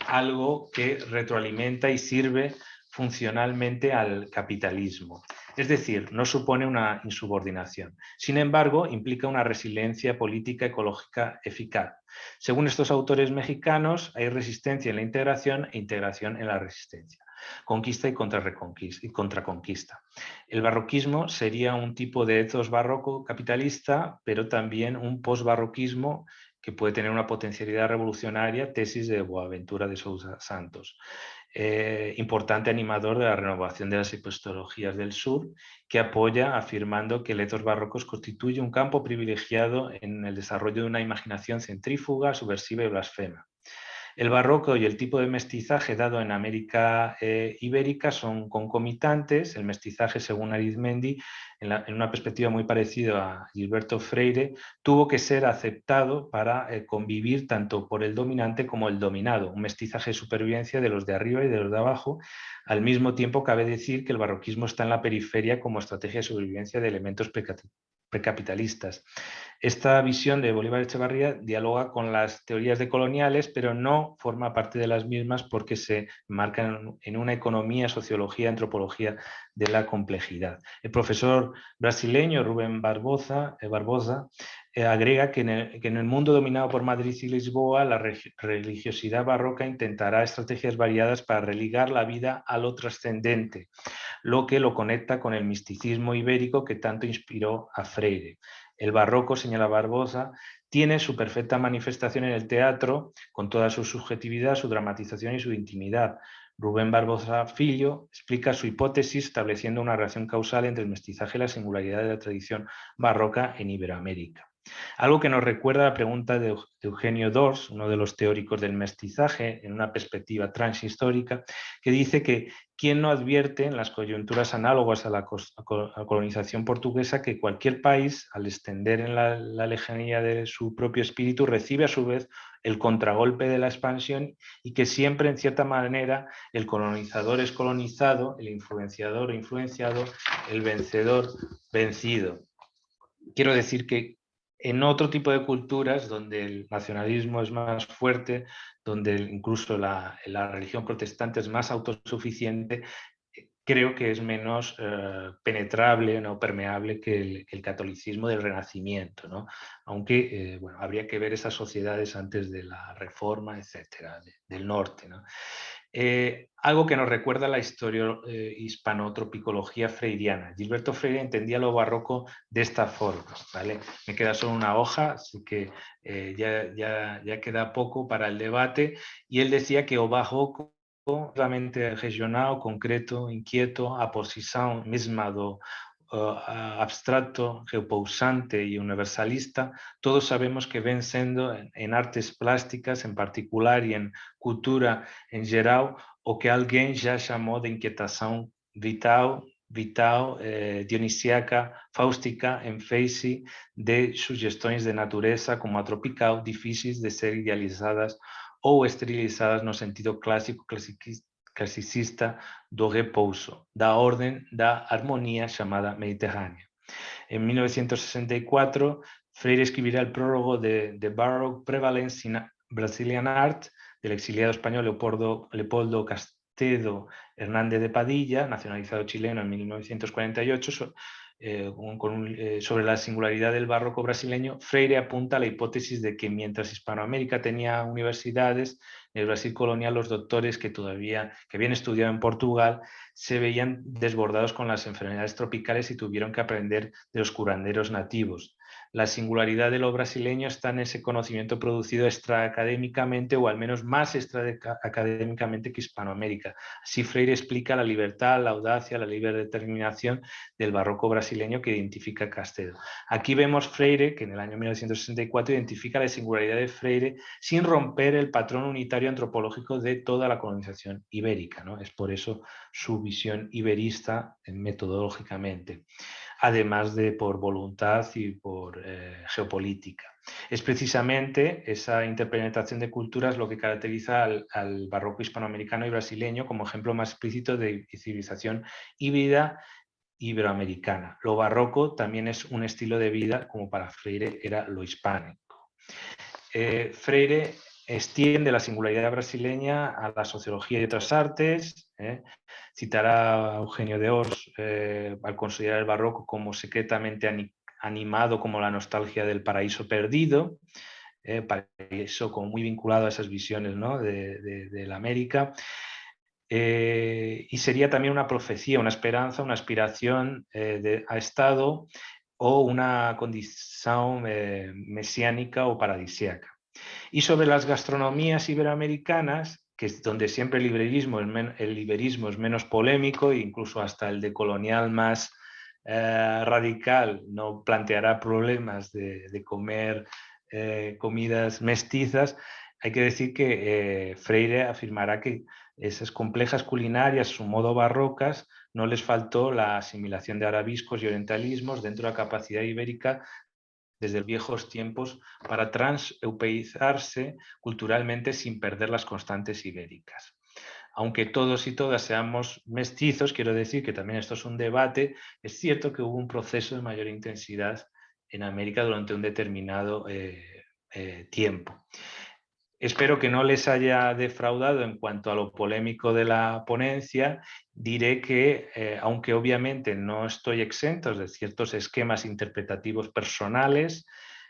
Speaker 2: algo que retroalimenta y sirve funcionalmente al capitalismo. Es decir, no supone una insubordinación. Sin embargo, implica una resiliencia política ecológica eficaz. Según estos autores mexicanos, hay resistencia en la integración e integración en la resistencia. Conquista y contraconquista. El barroquismo sería un tipo de ethos barroco capitalista, pero también un posbarroquismo que puede tener una potencialidad revolucionaria, tesis de Boaventura de Sousa Santos. Importante animador de la renovación de las epistemologías del sur, que apoya afirmando que el ethos barrocos constituye un campo privilegiado en el desarrollo de una imaginación centrífuga, subversiva y blasfema. El barroco y el tipo de mestizaje dado en América ibérica son concomitantes. El mestizaje, según Arizmendi, en una perspectiva muy parecida a Gilberto Freire, tuvo que ser aceptado para convivir tanto por el dominante como el dominado, un mestizaje de supervivencia de los de arriba y de los de abajo. Al mismo tiempo, cabe decir que el barroquismo está en la periferia como estrategia de supervivencia de elementos precapitalistas. Esta visión de Bolívar Echevarría dialoga con las teorías decoloniales, pero no forma parte de las mismas porque se marcan en una economía, sociología, antropología de la complejidad. El profesor brasileño Rubén Barbosa agrega que en el mundo dominado por Madrid y Lisboa, la religiosidad barroca intentará estrategias variadas para religar la vida a lo trascendente, lo que lo conecta con el misticismo ibérico que tanto inspiró a Freire. El barroco, señala Barbosa, tiene su perfecta manifestación en el teatro, con toda su subjetividad, su dramatización y su intimidad. Rubén Barbosa Filho explica su hipótesis estableciendo una relación causal entre el mestizaje y la singularidad de la tradición barroca en Iberoamérica. Algo que nos recuerda a la pregunta de Eugenio Dors, uno de los teóricos del mestizaje, en una perspectiva transhistórica, que dice que ¿quién no advierte en las coyunturas análogas a la colonización portuguesa que cualquier país, al extender en la lejanía de su propio espíritu, recibe a su vez el contragolpe de la expansión y que siempre, en cierta manera, el colonizador es colonizado, el influenciador influenciado, el vencedor vencido? Quiero decir que en otro tipo de culturas donde el nacionalismo es más fuerte, donde incluso la religión protestante es más autosuficiente, creo que es menos penetrable, no permeable que el catolicismo del Renacimiento, ¿no? Aunque bueno, habría que ver esas sociedades antes de la Reforma, etcétera, del norte, ¿no? Algo que nos recuerda la historia hispanotropicología freiriana. Gilberto Freire entendía lo barroco de esta forma, ¿vale? Me queda solo una hoja, así que ya queda poco para el debate, y él decía que o barroco realmente regional, concreto, inquieto, a posição mesma do abstracto, repousante y universalista, todos sabemos que ven siendo en artes plásticas en particular y en cultura en geral o que alguien ya llamó de inquietación vital, dionisíaca, fáustica, en face de sugestões de natureza como a tropical, difíciles de ser idealizadas ou esterilizadas no sentido clasicista do repouso, da ordem, da harmonia chamada mediterránea. En 1964, Freire escribirá el prólogo de The Baroque Prevalence in Brazilian Art del exiliado español Leopoldo Castedo Hernández de Padilla, nacionalizado chileno en 1948, sobre la singularidad del barroco brasileño. Freire apunta a la hipótesis de que mientras Hispanoamérica tenía universidades, en el Brasil colonial los doctores que habían estudiado en Portugal se veían desbordados con las enfermedades tropicales y tuvieron que aprender de los curanderos nativos. La singularidad de lo brasileño está en ese conocimiento producido extraacadémicamente, o al menos más extraacadémicamente que Hispanoamérica. Así Freire explica la libertad, la audacia, la libre determinación del barroco brasileño que identifica Castedo. Aquí vemos Freire, que en el año 1964 identifica la singularidad de Freire sin romper el patrón unitario antropológico de toda la colonización ibérica, ¿no? Es por eso su visión iberista metodológicamente, además de por voluntad y por geopolítica. Es precisamente esa interpenetración de culturas lo que caracteriza al barroco hispanoamericano y brasileño como ejemplo más explícito de civilización híbrida iberoamericana. Lo barroco también es un estilo de vida, como para Freire era lo hispánico. Freire extiende la singularidad brasileña a la sociología y otras artes. Citará a Eugenio d'Ors al considerar el barroco como secretamente animado como la nostalgia del paraíso perdido, paraíso como muy vinculado a esas visiones, ¿no?, de la América. Y sería también una profecía, una esperanza, una aspiración a Estado o una condición mesiánica o paradisíaca. Y sobre las gastronomías iberoamericanas, que es donde siempre el iberismo es menos polémico, e incluso hasta el decolonial más radical no planteará problemas de comer comidas mestizas, hay que decir que Freire afirmará que esas complejas culinarias, su modo barrocas, no les faltó la asimilación de arabiscos y orientalismos dentro de la capacidad ibérica desde viejos tiempos para transeupeizarse culturalmente sin perder las constantes ibéricas. Aunque todos y todas seamos mestizos, quiero decir que también esto es un debate, es cierto que hubo un proceso de mayor intensidad en América durante un determinado tiempo. Espero que no les haya defraudado en cuanto a lo polémico de la ponencia. Diré que, aunque obviamente no estoy exento de ciertos esquemas interpretativos personales,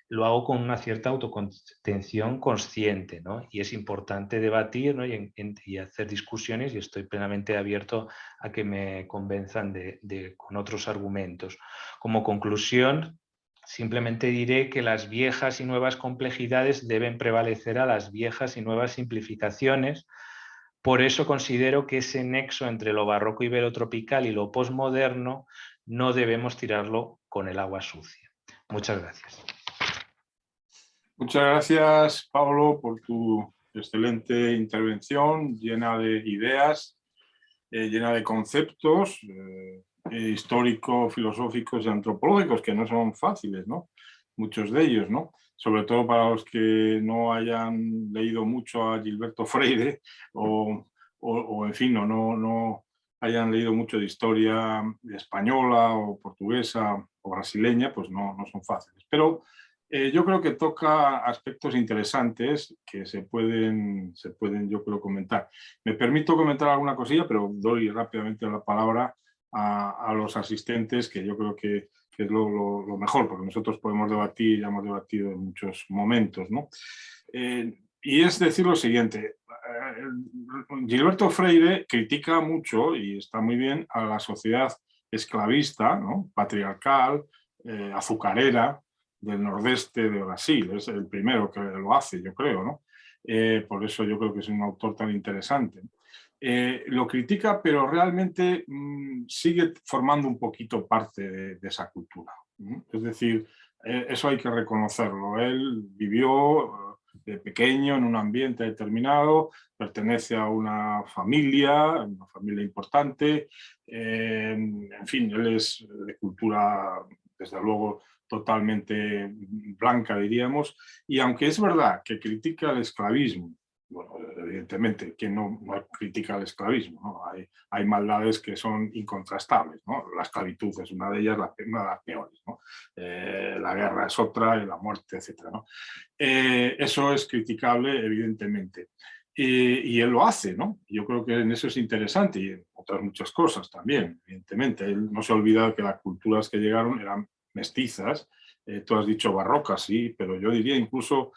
Speaker 2: lo hago con una cierta autocontención consciente, ¿no? Y es importante debatir, ¿no? y hacer discusiones, y estoy plenamente abierto a que me convenzan con otros argumentos. Como conclusión, simplemente diré que las viejas y nuevas complejidades deben prevalecer a las viejas y nuevas simplificaciones. Por eso considero que ese nexo entre lo barroco iberotropical y lo posmoderno no debemos tirarlo con el agua sucia. Muchas gracias.
Speaker 1: Muchas gracias, Pablo, por tu excelente intervención, llena de ideas, llena de conceptos históricos, filosóficos y antropológicos, que no son fáciles, ¿no? Muchos de ellos, ¿no? Sobre todo para los que no hayan leído mucho a Gilberto Freire o en fin, no hayan leído mucho de historia española o portuguesa o brasileña, pues no son fáciles. Pero yo creo que toca aspectos interesantes que se pueden, yo creo, comentar. Me permito comentar alguna cosilla, pero doy rápidamente la palabra a los asistentes, que yo creo que es lo mejor, porque nosotros podemos debatir, ya hemos debatido en muchos momentos, ¿no? Y es decir lo siguiente, Gilberto Freire critica mucho, y está muy bien, a la sociedad esclavista, ¿no? Patriarcal, azucarera, del nordeste de Brasil. Es el primero que lo hace, yo creo, ¿no? Por eso yo creo que es un autor tan interesante. Lo critica, pero realmente sigue formando un poquito parte de esa cultura. Es decir, eso hay que reconocerlo. Él vivió de pequeño en un ambiente determinado, pertenece a una familia importante, en fin, él es de cultura, desde luego, totalmente blanca, diríamos, y aunque es verdad que critica el esclavismo, bueno, evidentemente, ¿quién no critica el esclavismo? ¿no? Hay maldades que son incontrastables, ¿no? La esclavitud es una de ellas, una de las peores, ¿no? La guerra es otra y la muerte, etc. ¿no? Eso es criticable, evidentemente. Y él lo hace, ¿no? Yo creo que en eso es interesante, y en otras muchas cosas también, evidentemente. Él no se ha olvidado que las culturas que llegaron eran mestizas, tú has dicho barrocas, sí, pero yo diría incluso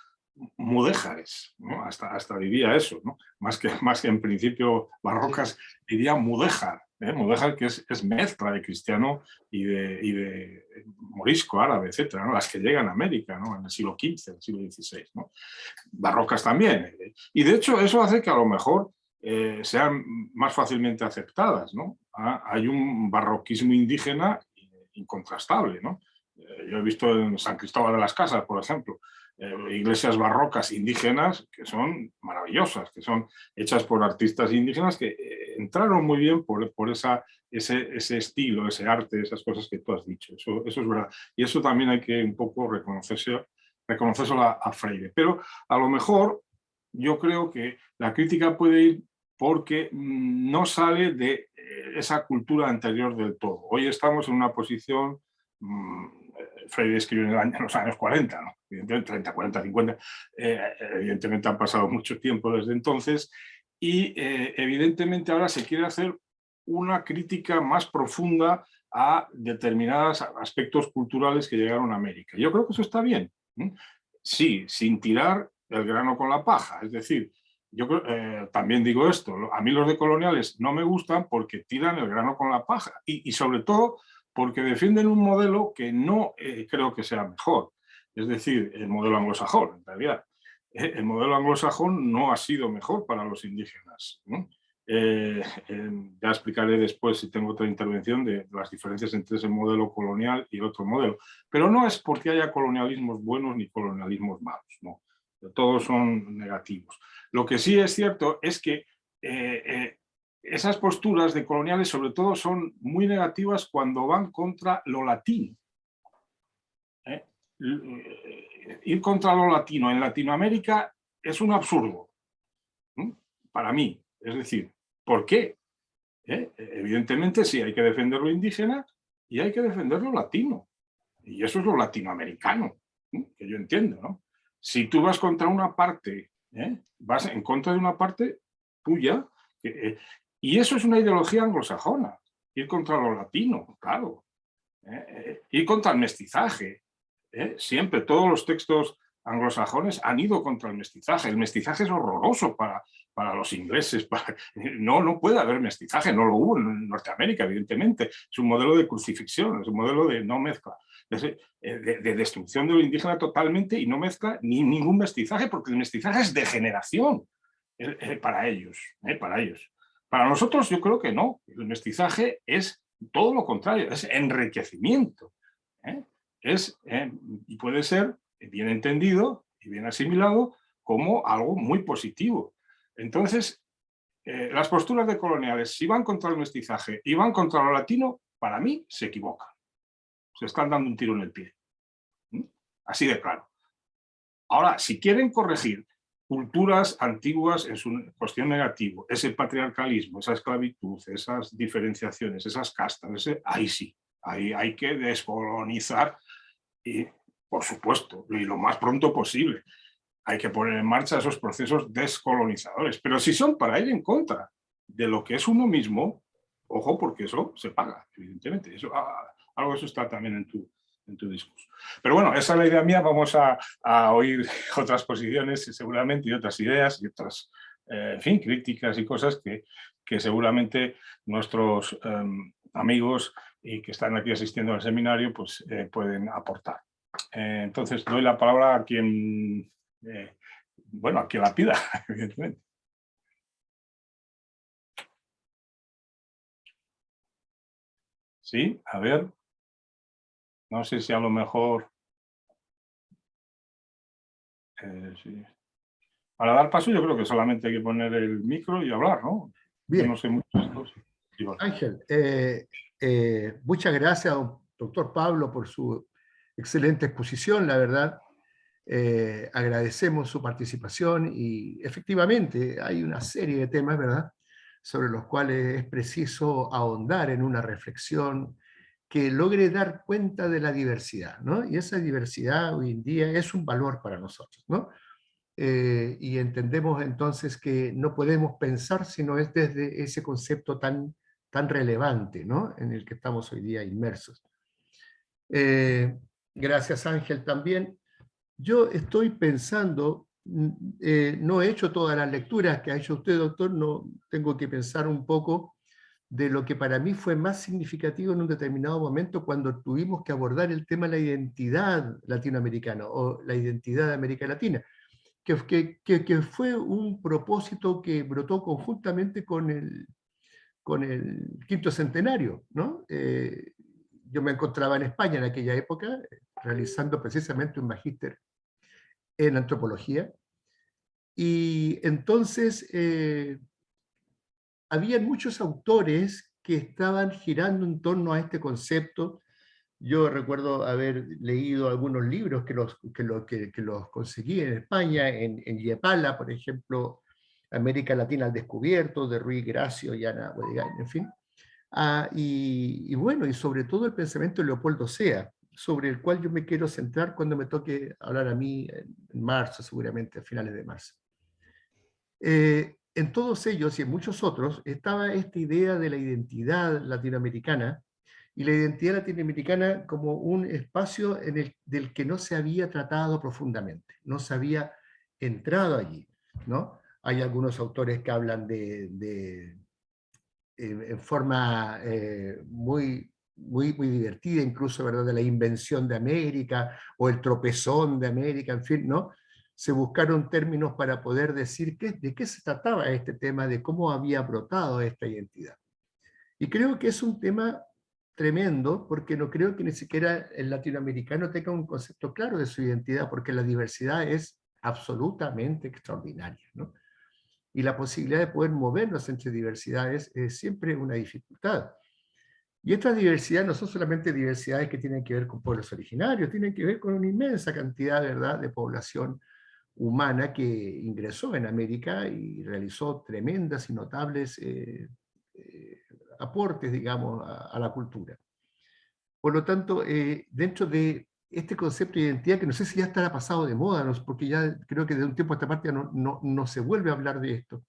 Speaker 1: mudéjares, ¿no? Hasta diría eso, ¿no? Más que en principio barrocas, diría mudéjar, mudéjar que es mezcla de cristiano y de morisco, árabe, etcétera, ¿no? Las que llegan a América, ¿no? En el siglo XV, en el siglo XVI, ¿no? Barrocas también. Y de hecho eso hace que a lo mejor sean más fácilmente aceptadas, ¿no? Hay un barroquismo indígena incontrastable, ¿no? Yo he visto en San Cristóbal de las Casas, por ejemplo, iglesias barrocas indígenas que son maravillosas, que son hechas por artistas indígenas que entraron muy bien por ese estilo, ese arte, esas cosas que tú has dicho. Eso es verdad. Y eso también hay que un poco reconocerse a Freire. Pero a lo mejor yo creo que la crítica puede ir porque no sale de esa cultura anterior del todo. Hoy estamos en una posición, Freire escribió en los años 40, ¿no? Evidentemente 30, 40, 50, evidentemente han pasado mucho tiempo desde entonces y evidentemente ahora se quiere hacer una crítica más profunda a determinados aspectos culturales que llegaron a América. Yo creo que eso está bien. Sí, sin tirar el grano con la paja, es decir, yo también digo esto, a mí los decoloniales no me gustan porque tiran el grano con la paja y sobre todo porque defienden un modelo que no creo que sea mejor, es decir, el modelo anglosajón, en realidad. El modelo anglosajón no ha sido mejor para los indígenas, ¿no? Ya explicaré después, si tengo otra intervención, de las diferencias entre ese modelo colonial y el otro modelo. Pero no es porque haya colonialismos buenos ni colonialismos malos, no. Todos son negativos. Lo que sí es cierto es que esas posturas de coloniales sobre todo son muy negativas cuando van contra lo latino. Ir contra lo latino en Latinoamérica es un absurdo, ¿no? Para mí. Es decir, ¿por qué? Evidentemente sí hay que defender lo indígena y hay que defender lo latino. Y eso es lo latinoamericano, ¿no? Que yo entiendo, ¿no? Si tú vas contra una parte, vas en contra de una parte tuya, y eso es una ideología anglosajona, ir contra lo latino, claro, ir contra el mestizaje. Siempre todos los textos anglosajones han ido contra el mestizaje. El mestizaje es horroroso para los ingleses. No puede haber mestizaje, no lo hubo en Norteamérica, evidentemente. Es un modelo de crucifixión, es un modelo de no mezcla, de destrucción de lo indígena totalmente, y no mezcla ni ningún mestizaje, porque el mestizaje es degeneración para ellos, para ellos. Para nosotros yo creo que no. El mestizaje es todo lo contrario, es enriquecimiento. Y puede ser bien entendido y bien asimilado como algo muy positivo. Entonces, las posturas de coloniales, si van contra el mestizaje y van contra lo latino, para mí se equivocan. Se están dando un tiro en el pie. Así de claro. Ahora, si quieren corregir culturas antiguas en su cuestión negativa, ese patriarcalismo, esa esclavitud, esas diferenciaciones, esas castas, ahí sí, ahí hay que descolonizar. Y, por supuesto, y lo más pronto posible, hay que poner en marcha esos procesos descolonizadores. Pero si son para ir en contra de lo que es uno mismo, ojo, porque eso se paga, evidentemente. Algo de eso está también en tu discurso. Pero bueno, esa es la idea mía. Vamos a oír otras posiciones seguramente, y otras ideas, y otras, en fin, críticas y cosas que seguramente nuestros amigos y que están aquí asistiendo al seminario, pues pueden aportar. Entonces, doy la palabra a quien, a quien la pida, evidentemente. Sí, a ver. No sé si a lo mejor... sí. Para dar paso yo creo que solamente hay que poner el micro y hablar, ¿no?
Speaker 3: Bien.
Speaker 1: Yo no sé mucho de esto. Sí, bueno.
Speaker 3: Ángel, muchas gracias, doctor Pablo, por su excelente exposición, la verdad. Agradecemos su participación y efectivamente hay una serie de temas, ¿verdad?, sobre los cuales es preciso ahondar en una reflexión que logre dar cuenta de la diversidad, ¿no? Y esa diversidad hoy en día es un valor para nosotros, ¿no? Y entendemos entonces que no podemos pensar sino es desde ese concepto tan relevante, ¿no?, en el que estamos hoy día inmersos. Gracias, Ángel, también. Yo estoy pensando, no he hecho todas las lecturas que ha hecho usted, doctor, no, tengo que pensar un poco de lo que para mí fue más significativo en un determinado momento cuando tuvimos que abordar el tema de la identidad latinoamericana o la identidad de América Latina, que fue un propósito que brotó conjuntamente con el quinto centenario, ¿no? Yo me encontraba en España en aquella época, realizando precisamente un magíster en antropología, y entonces había muchos autores que estaban girando en torno a este concepto. Yo recuerdo haber leído algunos libros que los conseguí en España, en Yepala, por ejemplo, América Latina al Descubierto, de Ruy Gracio y Ana Bodegain, en fin. Y bueno, y sobre todo el pensamiento de Leopoldo Sea, sobre el cual yo me quiero centrar cuando me toque hablar a mí en marzo, seguramente a finales de marzo. En todos ellos y en muchos otros estaba esta idea de la identidad latinoamericana, y la identidad latinoamericana como un espacio del que no se había tratado profundamente, no se había entrado allí, ¿no? Hay algunos autores que hablan en forma muy muy divertida, incluso, ¿verdad?, de la invención de América, o el tropezón de América, en fin, ¿no? Se buscaron términos para poder decir de qué se trataba este tema, de cómo había brotado esta identidad. Y creo que es un tema tremendo, porque no creo que ni siquiera el latinoamericano tenga un concepto claro de su identidad, porque la diversidad es absolutamente extraordinaria, ¿no? Y la posibilidad de poder movernos entre diversidades es siempre una dificultad. Y estas diversidades no son solamente diversidades que tienen que ver con pueblos originarios, tienen que ver con una inmensa cantidad, ¿verdad?, de población humana que ingresó en América y realizó tremendas y notables aportes, digamos, a la cultura. Por lo tanto, dentro de este concepto de identidad, que no sé si ya estará pasado de moda, porque ya creo que de un tiempo a esta parte no se vuelve a hablar de esto.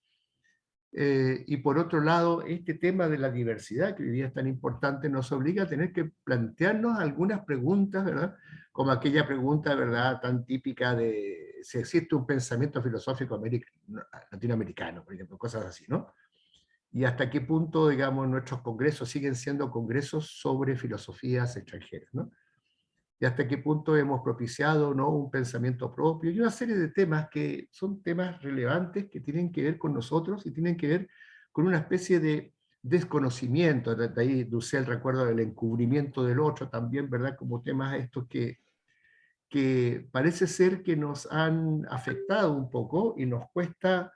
Speaker 3: Y por otro lado, este tema de la diversidad, que hoy día es tan importante, nos obliga a tener que plantearnos algunas preguntas, ¿verdad? Como aquella pregunta, ¿verdad?, tan típica de si existe un pensamiento filosófico latinoamericano, por ejemplo, cosas así, ¿no? Y hasta qué punto, digamos, nuestros congresos siguen siendo congresos sobre filosofías extranjeras, ¿no? Y hasta qué punto hemos propiciado, ¿no?, un pensamiento propio, y una serie de temas que son temas relevantes que tienen que ver con nosotros y tienen que ver con una especie de desconocimiento. De ahí Dussel recuerda del encubrimiento del otro también, ¿verdad?, como temas estos que parece ser que nos han afectado un poco y nos cuesta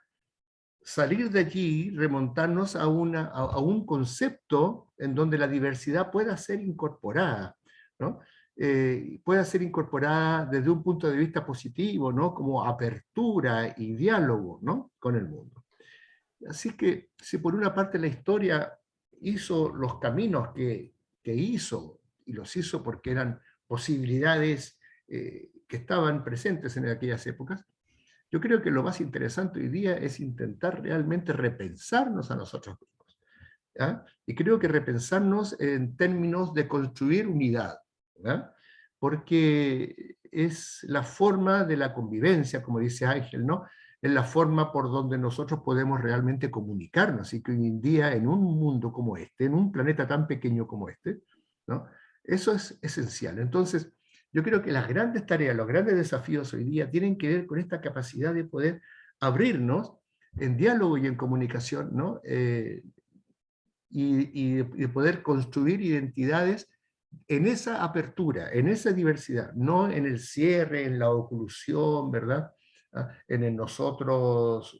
Speaker 3: salir de allí, remontarnos a un concepto en donde la diversidad pueda ser incorporada, ¿no? Pueda ser incorporada desde un punto de vista positivo, ¿no?, como apertura y diálogo, ¿no?, con el mundo. Así que si por una parte la historia hizo los caminos que hizo, y los hizo porque eran posibilidades que estaban presentes en aquellas épocas, yo creo que lo más interesante hoy día es intentar realmente repensarnos a nosotros mismos, ¿ya? Y creo que repensarnos en términos de construir unidad, ¿ya? Porque es la forma de la convivencia, como dice Ángel, ¿no? Es la forma por donde nosotros podemos realmente comunicarnos, y que hoy en día, en un mundo como este, en un planeta tan pequeño como este, ¿no?, eso es esencial. Entonces, yo creo que las grandes tareas, los grandes desafíos hoy día tienen que ver con esta capacidad de poder abrirnos en diálogo y en comunicación, ¿no? Y de poder construir identidades en esa apertura, en esa diversidad, no en el cierre, en la oclusión, ¿verdad?, en el nosotros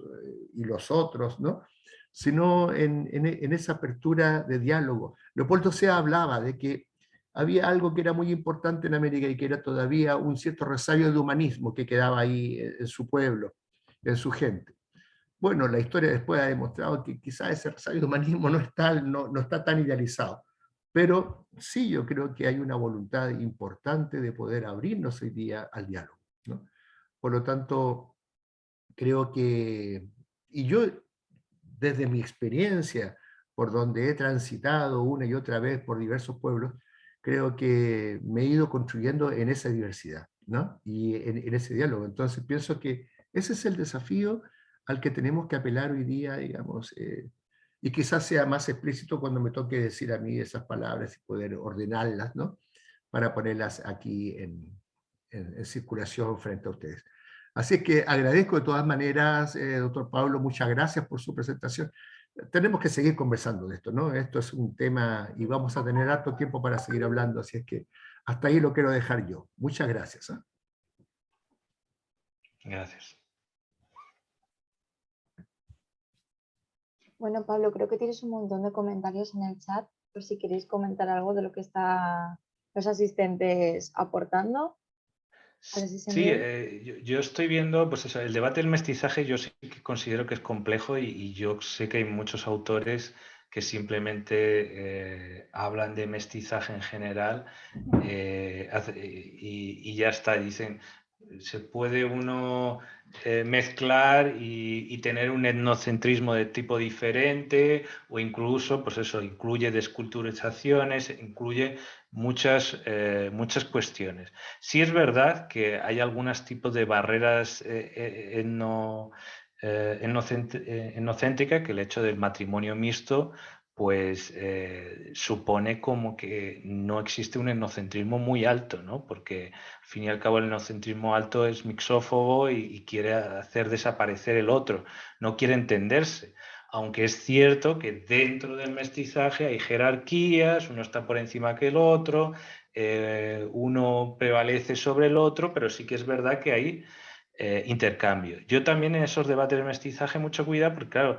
Speaker 3: y los otros, ¿no?, sino en esa apertura de diálogo. Leopoldo Sea hablaba de que había algo que era muy importante en América, y que era todavía un cierto resabio de humanismo que quedaba ahí en su pueblo, en su gente. Bueno, la historia después ha demostrado que quizás ese resabio de humanismo no está tan idealizado, pero sí, yo creo que hay una voluntad importante de poder abrirnos hoy día al diálogo, ¿no? Por lo tanto, creo que, y yo desde mi experiencia, por donde he transitado una y otra vez por diversos pueblos, creo que me he ido construyendo en esa diversidad, ¿no?, y en ese diálogo. Entonces pienso que ese es el desafío al que tenemos que apelar hoy día, digamos, y quizás sea más explícito cuando me toque decir a mí esas palabras y poder ordenarlas, ¿no?, para ponerlas aquí en circulación frente a ustedes. Así es que agradezco de todas maneras, doctor Pablo, muchas gracias por su presentación. Tenemos que seguir conversando de esto, ¿no? Esto es un tema y vamos a tener harto tiempo para seguir hablando, así es que hasta ahí lo quiero dejar yo. Muchas gracias, ¿eh?
Speaker 2: Gracias.
Speaker 4: Bueno, Pablo, creo que tienes un montón de comentarios en el chat, por si queréis comentar algo de lo que están los asistentes aportando.
Speaker 2: Sí, yo estoy viendo, pues eso, el debate del mestizaje. Yo sí que considero que es complejo, y yo sé que hay muchos autores que simplemente hablan de mestizaje en general y ya está. Dicen, se puede uno mezclar y tener un etnocentrismo de tipo diferente, o incluso, pues eso, incluye desculturizaciones, incluye muchas cuestiones. Sí es verdad que hay algunos tipos de barreras etnocéntricas, que el hecho del matrimonio mixto pues supone como que no existe un etnocentrismo muy alto, ¿no? Porque al fin y al cabo el etnocentrismo alto es mixófobo y quiere hacer desaparecer el otro, no quiere entenderse. Aunque es cierto que dentro del mestizaje hay jerarquías, uno está por encima que el otro, uno prevalece sobre el otro, pero sí que es verdad que hay intercambio. Yo también en esos debates de mestizaje mucho cuidado, porque claro,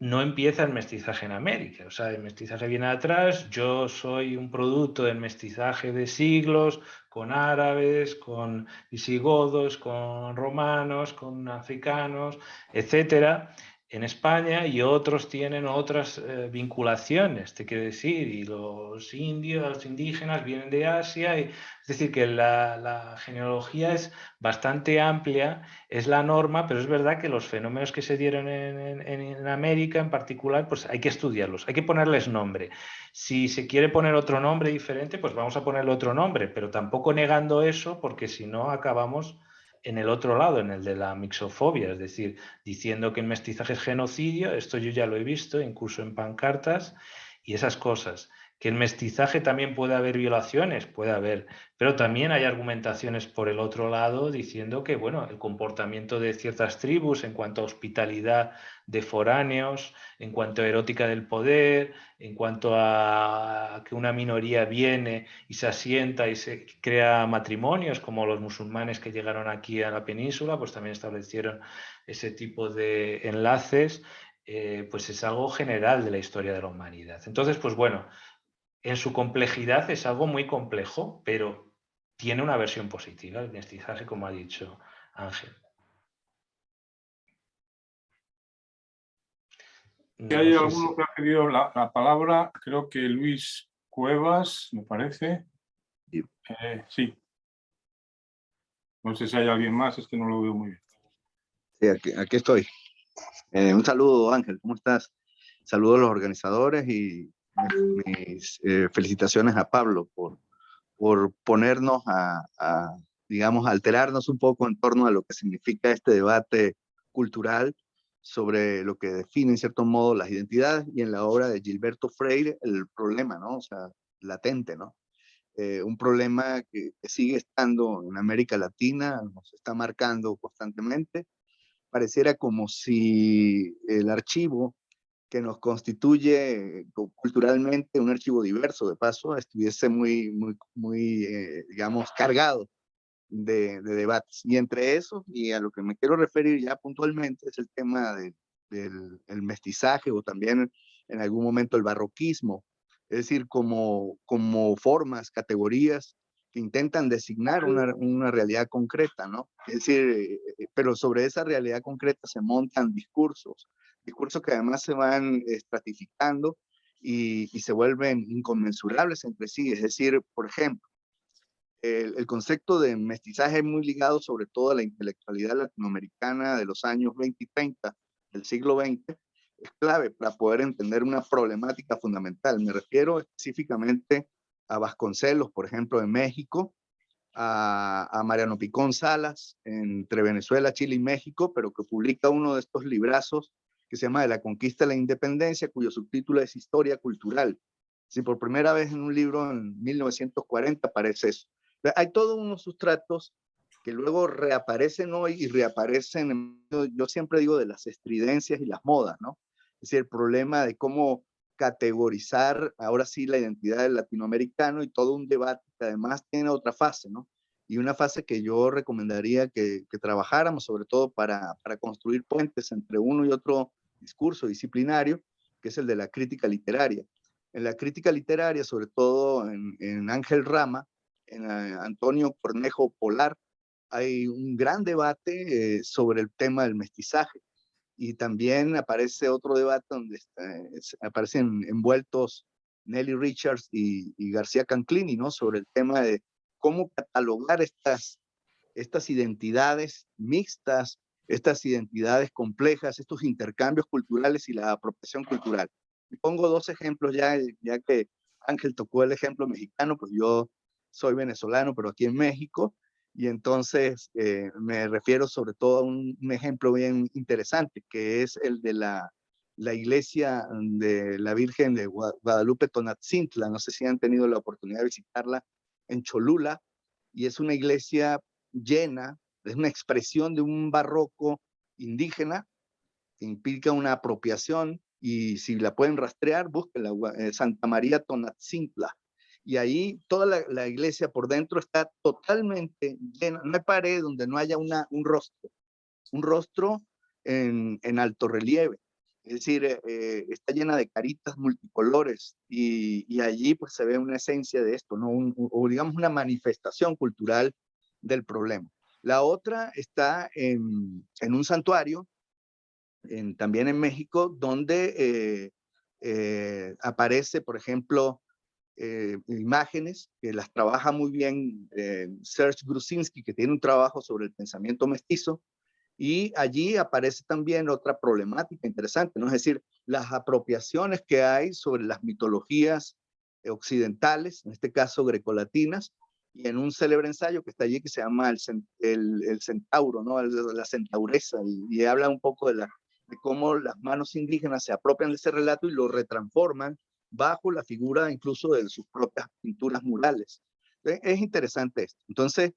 Speaker 2: no empieza el mestizaje en América, o sea, el mestizaje viene atrás, yo soy un producto del mestizaje de siglos, con árabes, con visigodos, con romanos, con africanos, etcétera, en España, y otros tienen otras vinculaciones, te quiero decir, y los indios, los indígenas vienen de Asia, es decir, que la genealogía es bastante amplia, es la norma, pero es verdad que los fenómenos que se dieron en América en particular, pues hay que estudiarlos, hay que ponerles nombre. Si se quiere poner otro nombre diferente, pues vamos a ponerle otro nombre, pero tampoco negando eso, porque si no acabamos en el otro lado, en el de la mixofobia, es decir, diciendo que el mestizaje es genocidio, esto yo ya lo he visto, incluso en pancartas, y esas cosas. Que en mestizaje también puede haber violaciones, puede haber, pero también hay argumentaciones por el otro lado diciendo que, bueno, el comportamiento de ciertas tribus en cuanto a hospitalidad de foráneos, en cuanto a erótica del poder, en cuanto a que una minoría viene y se asienta y se crea matrimonios, como los musulmanes que llegaron aquí a la península, pues también establecieron ese tipo de enlaces, pues es algo general de la historia de la humanidad. Entonces, pues bueno, en su complejidad es algo muy complejo, pero tiene una versión positiva, el mestizaje, como ha dicho Ángel.
Speaker 1: Si hay
Speaker 2: No sé
Speaker 1: alguno
Speaker 2: si...
Speaker 1: que ha pedido la palabra, creo que Luis Cuevas, me parece.
Speaker 5: Sí.
Speaker 1: Sí. No sé si hay alguien más, es que no lo veo muy bien.
Speaker 5: Sí, aquí estoy. Un saludo, Ángel, ¿cómo estás? Saludos a los organizadores y mis felicitaciones a Pablo por ponernos digamos, alterarnos un poco en torno a lo que significa este debate cultural sobre lo que define, en cierto modo, las identidades, y en la obra de Gilberto Freire, el problema, ¿no? O sea, latente, ¿no? Un problema que sigue estando en América Latina, nos está marcando constantemente. Pareciera como si el archivo que nos constituye culturalmente, un archivo diverso de paso, estuviese muy digamos, cargado de debates. Y entre esos, y a lo que me quiero referir ya puntualmente, es el tema del el mestizaje, o también en algún momento el barroquismo, es decir, como formas, categorías que intentan designar una realidad concreta, ¿no? Es decir, pero sobre esa realidad concreta se montan discursos que además se van estratificando y se vuelven inconmensurables entre sí. Es decir, por ejemplo, el concepto de mestizaje es muy ligado sobre todo a la intelectualidad latinoamericana de los años 20 y 30 del siglo XX. Es clave para poder entender una problemática fundamental. Me refiero específicamente a Vasconcelos, por ejemplo, en México, a Mariano Picón Salas, entre Venezuela, Chile y México, pero que publica uno de estos librazos que se llama De la Conquista a la Independencia, cuyo subtítulo es Historia Cultural. Si por primera vez en un libro en 1940 aparece eso. Hay todos unos sustratos que luego reaparecen hoy y reaparecen, yo siempre digo, de las estridencias y las modas, ¿no? Es decir, el problema de cómo categorizar ahora sí la identidad del latinoamericano, y todo un debate que además tiene otra fase, ¿no? Y una fase que yo recomendaría que trabajáramos, sobre todo para construir puentes entre uno y otro discurso disciplinario, que es el de la crítica literaria. En la crítica literaria, sobre todo en Ángel Rama, en Antonio Cornejo Polar, hay un gran debate sobre el tema del mestizaje. Y también aparece otro debate donde aparecen envueltos Nelly Richards y García Canclini, ¿no? Sobre el tema de cómo catalogar estas identidades mixtas, estas identidades complejas, estos intercambios culturales y la apropiación cultural. Y pongo dos ejemplos ya que Ángel tocó el ejemplo mexicano, pues yo soy venezolano, pero aquí en México, y entonces me refiero sobre todo a un ejemplo bien interesante, que es el de la la iglesia de la Virgen de Guadalupe Tonatzintla, no sé si han tenido la oportunidad de visitarla, en Cholula, y es una iglesia llena, es una expresión de un barroco indígena que implica una apropiación, y si la pueden rastrear, búsquenla, Santa María Tonatzintla. Y ahí toda la iglesia por dentro está totalmente llena, no hay pared donde no haya un rostro en alto relieve. Es decir, está llena de caritas multicolores, y allí pues se ve una esencia de esto, ¿no? O digamos una manifestación cultural del problema. La otra está en un santuario, también en México, donde aparece, por ejemplo, imágenes que las trabaja muy bien Serge Grusinski, que tiene un trabajo sobre el pensamiento mestizo, y allí aparece también otra problemática interesante, ¿no? Es decir, las apropiaciones que hay sobre las mitologías occidentales, en este caso grecolatinas, y en un célebre ensayo que está allí que se llama el centauro, ¿no? La centauresa, y habla un poco de cómo las manos indígenas se apropian de ese relato y lo retransforman bajo la figura incluso de sus propias pinturas murales. Es interesante esto. Entonces,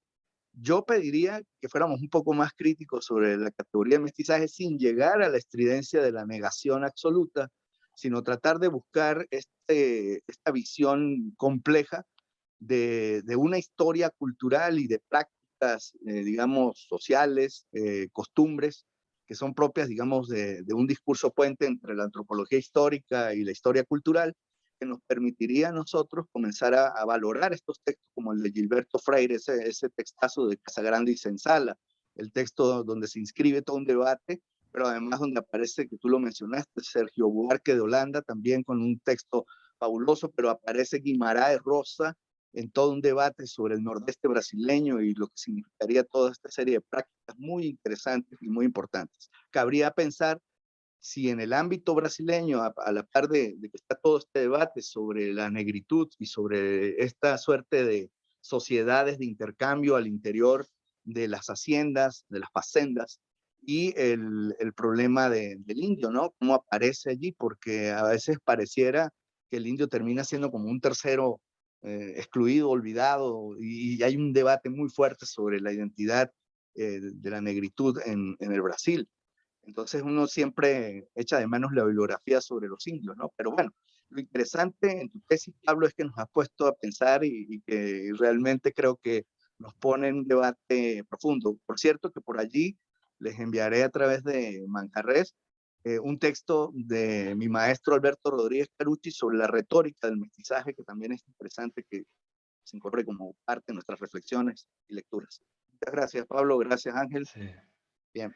Speaker 5: yo pediría que fuéramos un poco más críticos sobre la categoría de mestizaje sin llegar a la estridencia de la negación absoluta, sino tratar de buscar esta visión compleja de una historia cultural y de prácticas, digamos, sociales, costumbres, que son propias, digamos, de un discurso puente entre la antropología histórica y la historia cultural, que nos permitiría a nosotros comenzar a valorar estos textos como el de Gilberto Freire, ese textazo de Casagrande y Senzala, el texto donde se inscribe todo un debate, pero además donde aparece, que tú lo mencionaste, Sergio Buarque de Holanda, también con un texto fabuloso, pero aparece Guimarães Rosa en todo un debate sobre el nordeste brasileño y lo que significaría toda esta serie de prácticas muy interesantes y muy importantes. Cabría pensar si en el ámbito brasileño, a la par de que está todo este debate sobre la negritud y sobre esta suerte de sociedades de intercambio al interior de las haciendas, de las facendas, y el problema del indio, ¿no? Cómo aparece allí, porque a veces pareciera que el indio termina siendo como un tercero excluido, olvidado, y hay un debate muy fuerte sobre la identidad de la negritud en el Brasil. Entonces uno siempre echa de menos la bibliografía sobre los indios, ¿no? Pero bueno, lo interesante en tu tesis, Pablo, es que nos has puesto a pensar y que realmente creo que nos pone en un debate profundo. Por cierto, que por allí les enviaré a través de Manjarres un texto de mi maestro Alberto Rodríguez Carucci sobre la retórica del mestizaje, que también es interesante, que se incorpore como parte de nuestras reflexiones y lecturas. Muchas gracias, Pablo. Gracias, Ángel.
Speaker 2: Sí.
Speaker 5: Bien.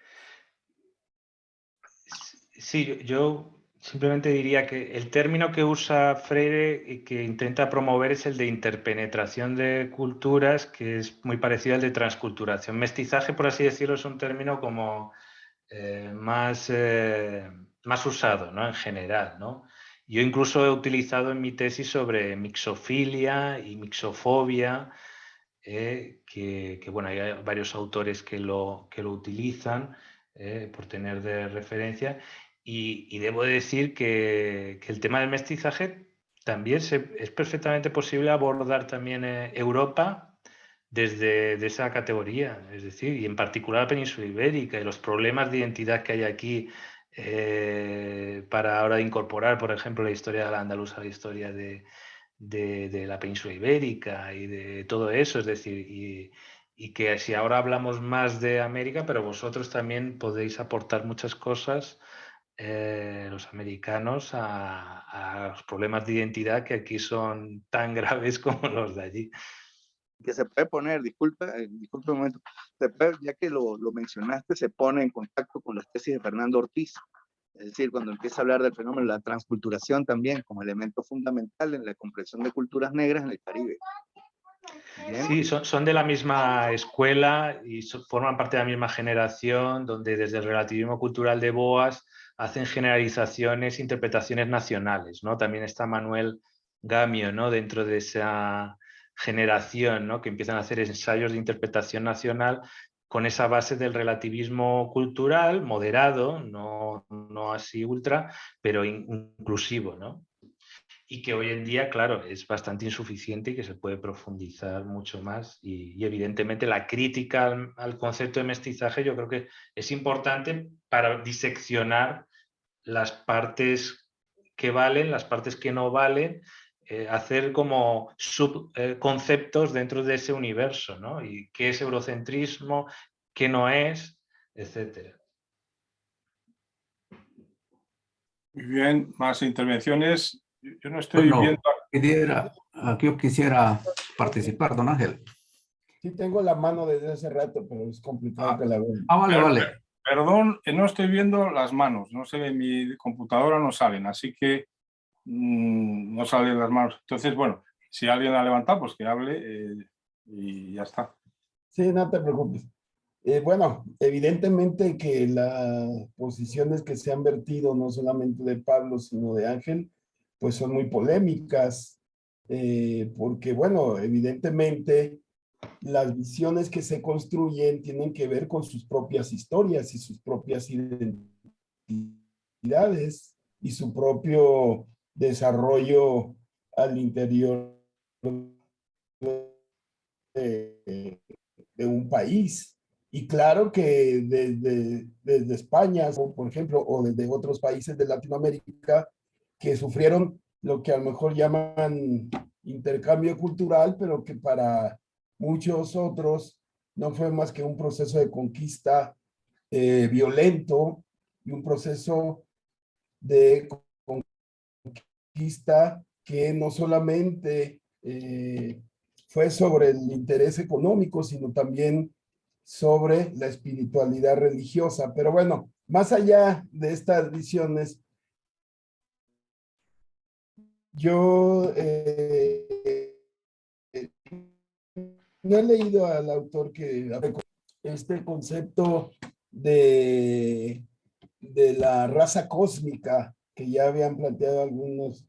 Speaker 2: Sí, yo simplemente diría que el término que usa Freire y que intenta promover es el de interpenetración de culturas, que es muy parecido al de transculturación. Mestizaje, por así decirlo, es un término como más usado, ¿no? En general, ¿no? Yo incluso he utilizado en mi tesis sobre mixofilia y mixofobia, que bueno, hay varios autores que lo utilizan por tener de referencia, y debo decir que el tema del mestizaje también es perfectamente posible abordar también Europa desde esa categoría, es decir, y en particular la península ibérica y los problemas de identidad que hay aquí para ahora incorporar, por ejemplo, la historia de la andaluza, la historia de la península ibérica y de todo eso, es decir, y que si ahora hablamos más de América, pero vosotros también podéis aportar muchas cosas, los americanos, a los problemas de identidad que aquí son tan graves como los de allí.
Speaker 5: Que se puede poner, disculpa un momento, ya que lo mencionaste, se pone en contacto con las tesis de Fernando Ortiz, es decir, cuando empieza a hablar del fenómeno de la transculturación también como elemento fundamental en la comprensión de culturas negras en el Caribe.
Speaker 2: Bien. Sí, son de la misma escuela y forman parte de la misma generación, donde desde el relativismo cultural de Boas hacen generalizaciones, interpretaciones nacionales, ¿no? También está Manuel Gamio, ¿no? Dentro de esa generación, ¿no? Que empiezan a hacer ensayos de interpretación nacional, con esa base del relativismo cultural, moderado, no así ultra, pero inclusivo, ¿no? Y que hoy en día, claro, es bastante insuficiente y que se puede profundizar mucho más. Y evidentemente la crítica al concepto de mestizaje yo creo que es importante para diseccionar las partes que valen, las partes que no valen, hacer como subconceptos dentro de ese universo, ¿no? Y qué es eurocentrismo, qué no es, etcétera.
Speaker 1: Muy bien, más intervenciones. Yo no estoy viendo...
Speaker 6: Aquí yo quisiera participar, don Ángel.
Speaker 7: Sí tengo la mano desde hace rato, pero es complicado que la vean.
Speaker 6: Vale.
Speaker 1: Perdón, no estoy viendo las manos, no se ve, en mi computadora no salen, así que no salen las manos. Entonces, bueno, si alguien la ha levantado, pues que hable y ya está.
Speaker 7: Sí, no te preocupes. Bueno, evidentemente que las posiciones que se han vertido, no solamente de Pablo, sino de Ángel, pues son muy polémicas, porque, bueno, evidentemente las visiones que se construyen tienen que ver con sus propias historias y sus propias identidades y su propio desarrollo al interior de un país. Y claro que desde España, por ejemplo, o desde otros países de Latinoamérica que sufrieron lo que a lo mejor llaman intercambio cultural, pero que para muchos otros no fue más que un proceso de conquista violento y un proceso de conquista que no solamente fue sobre el interés económico, sino también sobre la espiritualidad religiosa. Pero bueno, más allá de estas visiones, yo no he leído al autor que este concepto de la raza cósmica que ya habían planteado algunos,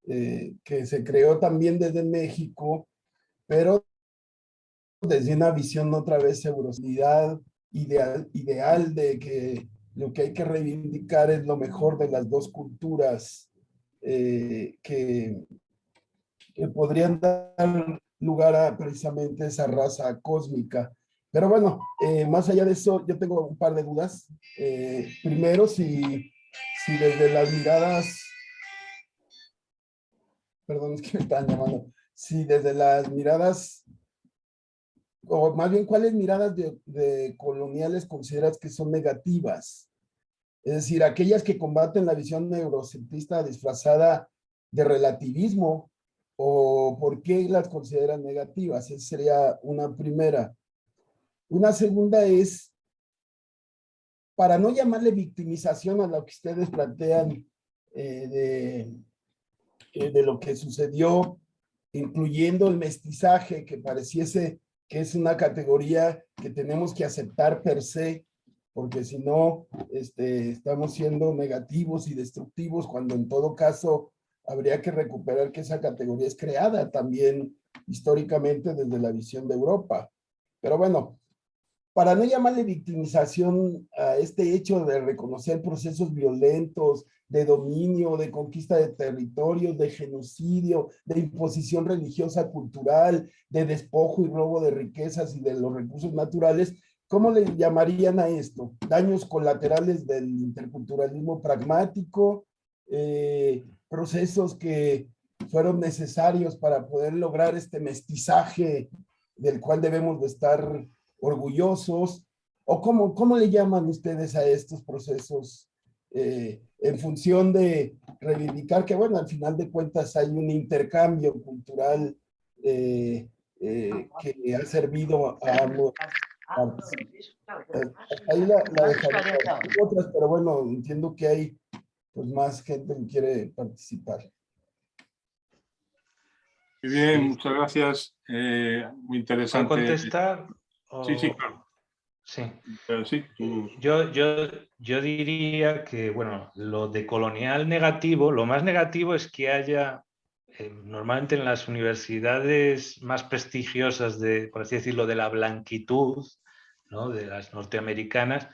Speaker 7: que se creó también desde México, pero desde una visión otra vez eurocidad ideal de que lo que hay que reivindicar es lo mejor de las dos culturas que podrían dar lugar a precisamente esa raza cósmica. Pero bueno, más allá de eso, yo tengo un par de dudas. Primero, si desde las miradas, perdón, es que me están llamando, si desde las miradas, o más bien, ¿cuáles miradas de coloniales consideras que son negativas? Es decir, aquellas que combaten la visión neurocentrista disfrazada de relativismo, o por qué las consideran negativas. Esa sería una primera. Una segunda es, para no llamarle victimización a lo que ustedes plantean de lo que sucedió, incluyendo el mestizaje, que pareciese que es una categoría que tenemos que aceptar per se, porque si no, estamos siendo negativos y destructivos, cuando en todo caso habría que recuperar que esa categoría es creada también históricamente desde la visión de Europa. Pero bueno, para no llamarle victimización a este hecho de reconocer procesos violentos, de dominio, de conquista de territorios, de genocidio, de imposición religiosa cultural, de despojo y robo de riquezas y de los recursos naturales, ¿cómo le llamarían a esto? Daños colaterales del interculturalismo pragmático, procesos que fueron necesarios para poder lograr este mestizaje del cual debemos de estar orgullosos, o cómo le llaman ustedes a estos procesos en función de reivindicar que, bueno, al final de cuentas hay un intercambio cultural que ha servido a ambos. Ahí la dejaré otras, pero bueno, entiendo que hay pues más gente que quiere participar.
Speaker 1: Muy bien,
Speaker 2: Sí.
Speaker 1: muchas gracias. Muy interesante.
Speaker 2: ¿Puedo contestar?
Speaker 1: Sí, sí, claro.
Speaker 2: Sí.
Speaker 1: Pero sí, tú...
Speaker 2: Yo diría que, bueno, lo de colonial negativo, lo más negativo es que haya normalmente en las universidades más prestigiosas, por así decirlo, de la blanquitud, ¿no? De las norteamericanas,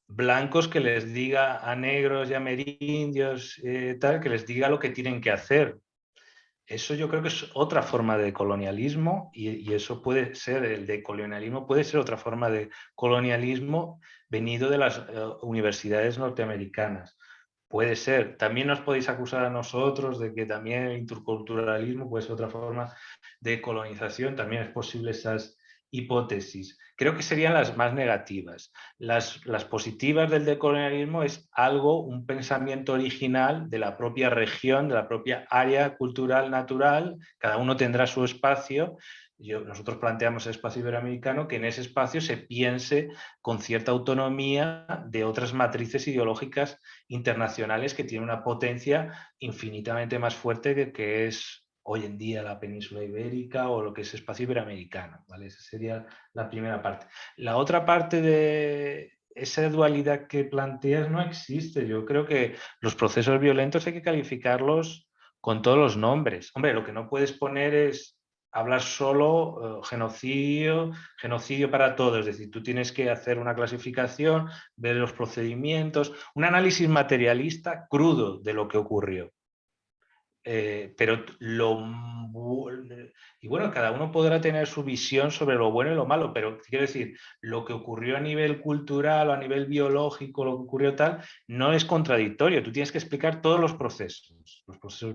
Speaker 2: blancos que les diga a negros y amerindios, tal, que les diga lo que tienen que hacer. Eso yo creo que es otra forma de colonialismo y eso puede ser, el de colonialismo puede ser otra forma de colonialismo venido de las universidades norteamericanas. Puede ser. También nos podéis acusar a nosotros de que también el interculturalismo puede ser otra forma de colonización. También es posible esas hipótesis. Creo que serían las más negativas. Las positivas del decolonialismo es algo, un pensamiento original de la propia región, de la propia área cultural natural. Cada uno tendrá su espacio. Nosotros planteamos el espacio iberoamericano, que en ese espacio se piense con cierta autonomía de otras matrices ideológicas internacionales que tienen una potencia infinitamente más fuerte que es hoy en día la península ibérica o lo que es espacio iberoamericano, ¿vale? Esa sería la primera parte. La otra parte de esa dualidad que planteas no existe. Yo creo que los procesos violentos hay que calificarlos con todos los nombres. Hombre, lo que no puedes poner es hablar solo genocidio para todos. Es decir, tú tienes que hacer una clasificación, ver los procedimientos, un análisis materialista crudo de lo que ocurrió. Pero y bueno, cada uno podrá tener su visión sobre lo bueno y lo malo, pero quiero decir, lo que ocurrió a nivel cultural o a nivel biológico, lo que ocurrió tal, no es contradictorio. Tú tienes que explicar todos los procesos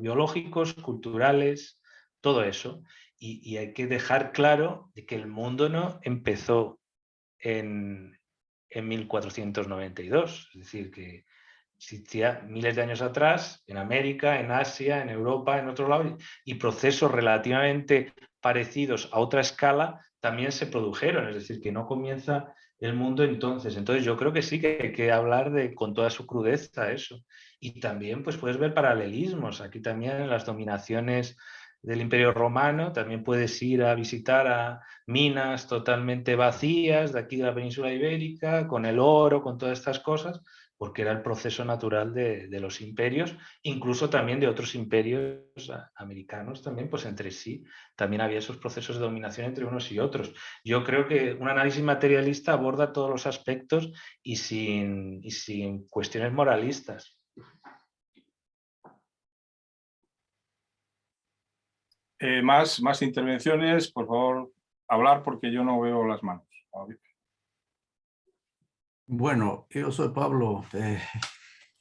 Speaker 2: biológicos, culturales, todo eso. Y hay que dejar claro de que el mundo no empezó en 1492, es decir, que existía miles de años atrás, en América, en Asia, en Europa, en otro lado, y procesos relativamente parecidos a otra escala también se produjeron, es decir, que no comienza el mundo entonces. Entonces yo creo que sí que hay que hablar con toda su crudeza eso. Y también pues puedes ver paralelismos, aquí también en las dominaciones del Imperio Romano, también puedes ir a visitar a minas totalmente vacías de aquí de la península ibérica, con el oro, con todas estas cosas, porque era el proceso natural de los imperios, incluso también de otros imperios americanos también, pues entre sí, también había esos procesos de dominación entre unos y otros. Yo creo que un análisis materialista aborda todos los aspectos y sin cuestiones moralistas.
Speaker 1: Más intervenciones, por favor, hablar porque yo no veo las manos.
Speaker 6: Bueno, yo soy Pablo.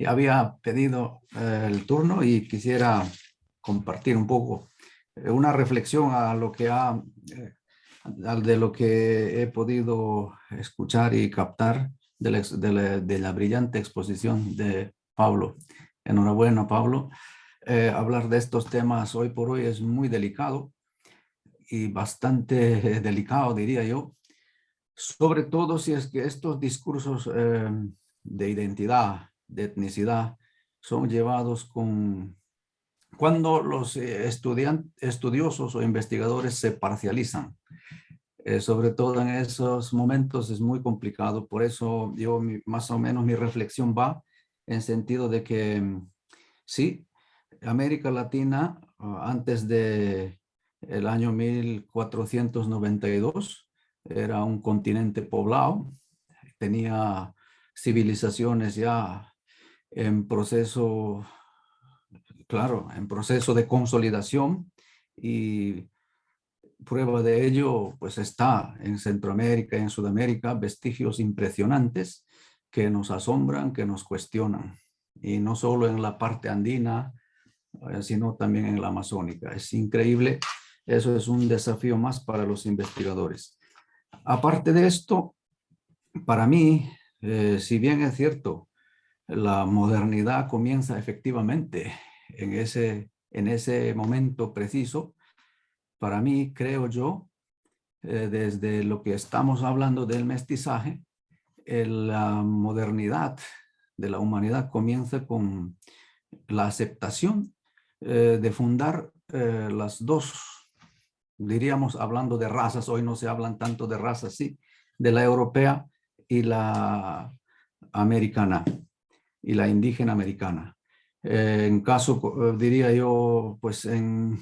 Speaker 6: Había pedido el turno y quisiera compartir un poco una reflexión a lo que de lo que he podido escuchar y captar de la brillante exposición de Pablo. Enhorabuena, Pablo. Hablar de estos temas hoy por hoy es muy delicado y bastante delicado, diría yo. Sobre todo si es que estos discursos de identidad, de etnicidad, son llevados cuando los estudiosos o investigadores se parcializan. Sobre todo en esos momentos es muy complicado. Por eso más o menos mi reflexión va en sentido de que sí, América Latina antes de el año 1492 era un continente poblado, tenía civilizaciones ya en proceso, claro, en proceso de consolidación, y prueba de ello pues está en Centroamérica y en Sudamérica vestigios impresionantes que nos asombran, que nos cuestionan, y no solo en la parte andina, sino también en la amazónica. Es increíble, eso es un desafío más para los investigadores. Aparte de esto, para mí, si bien es cierto, la modernidad comienza efectivamente en ese momento preciso, para mí, creo yo, desde lo que estamos hablando del mestizaje, la modernidad de la humanidad comienza con la aceptación de fundar las dos, diríamos, hablando de razas, hoy no se hablan tanto de razas, sí, de la europea y la americana, y la indígena americana. En caso, diría yo, pues en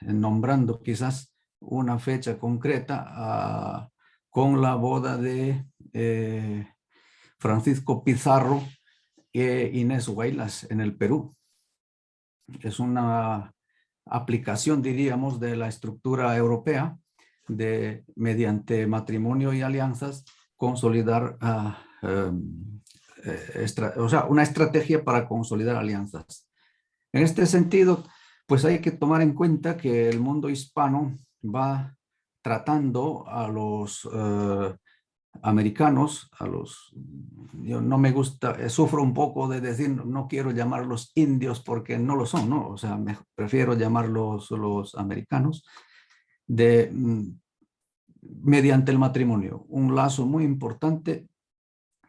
Speaker 6: nombrando quizás una fecha concreta con la boda de Francisco Pizarro e Inés Huaylas en el Perú. Es una aplicación, diríamos, de la estructura europea de, mediante matrimonio y alianzas, consolidar, o sea, una estrategia para consolidar alianzas. En este sentido, pues hay que tomar en cuenta que el mundo hispano va tratando a los americanos, yo no me gusta, sufro un poco de decir, no quiero llamarlos indios porque no lo son, ¿no? O sea, prefiero llamarlos los americanos, mediante el matrimonio, un lazo muy importante,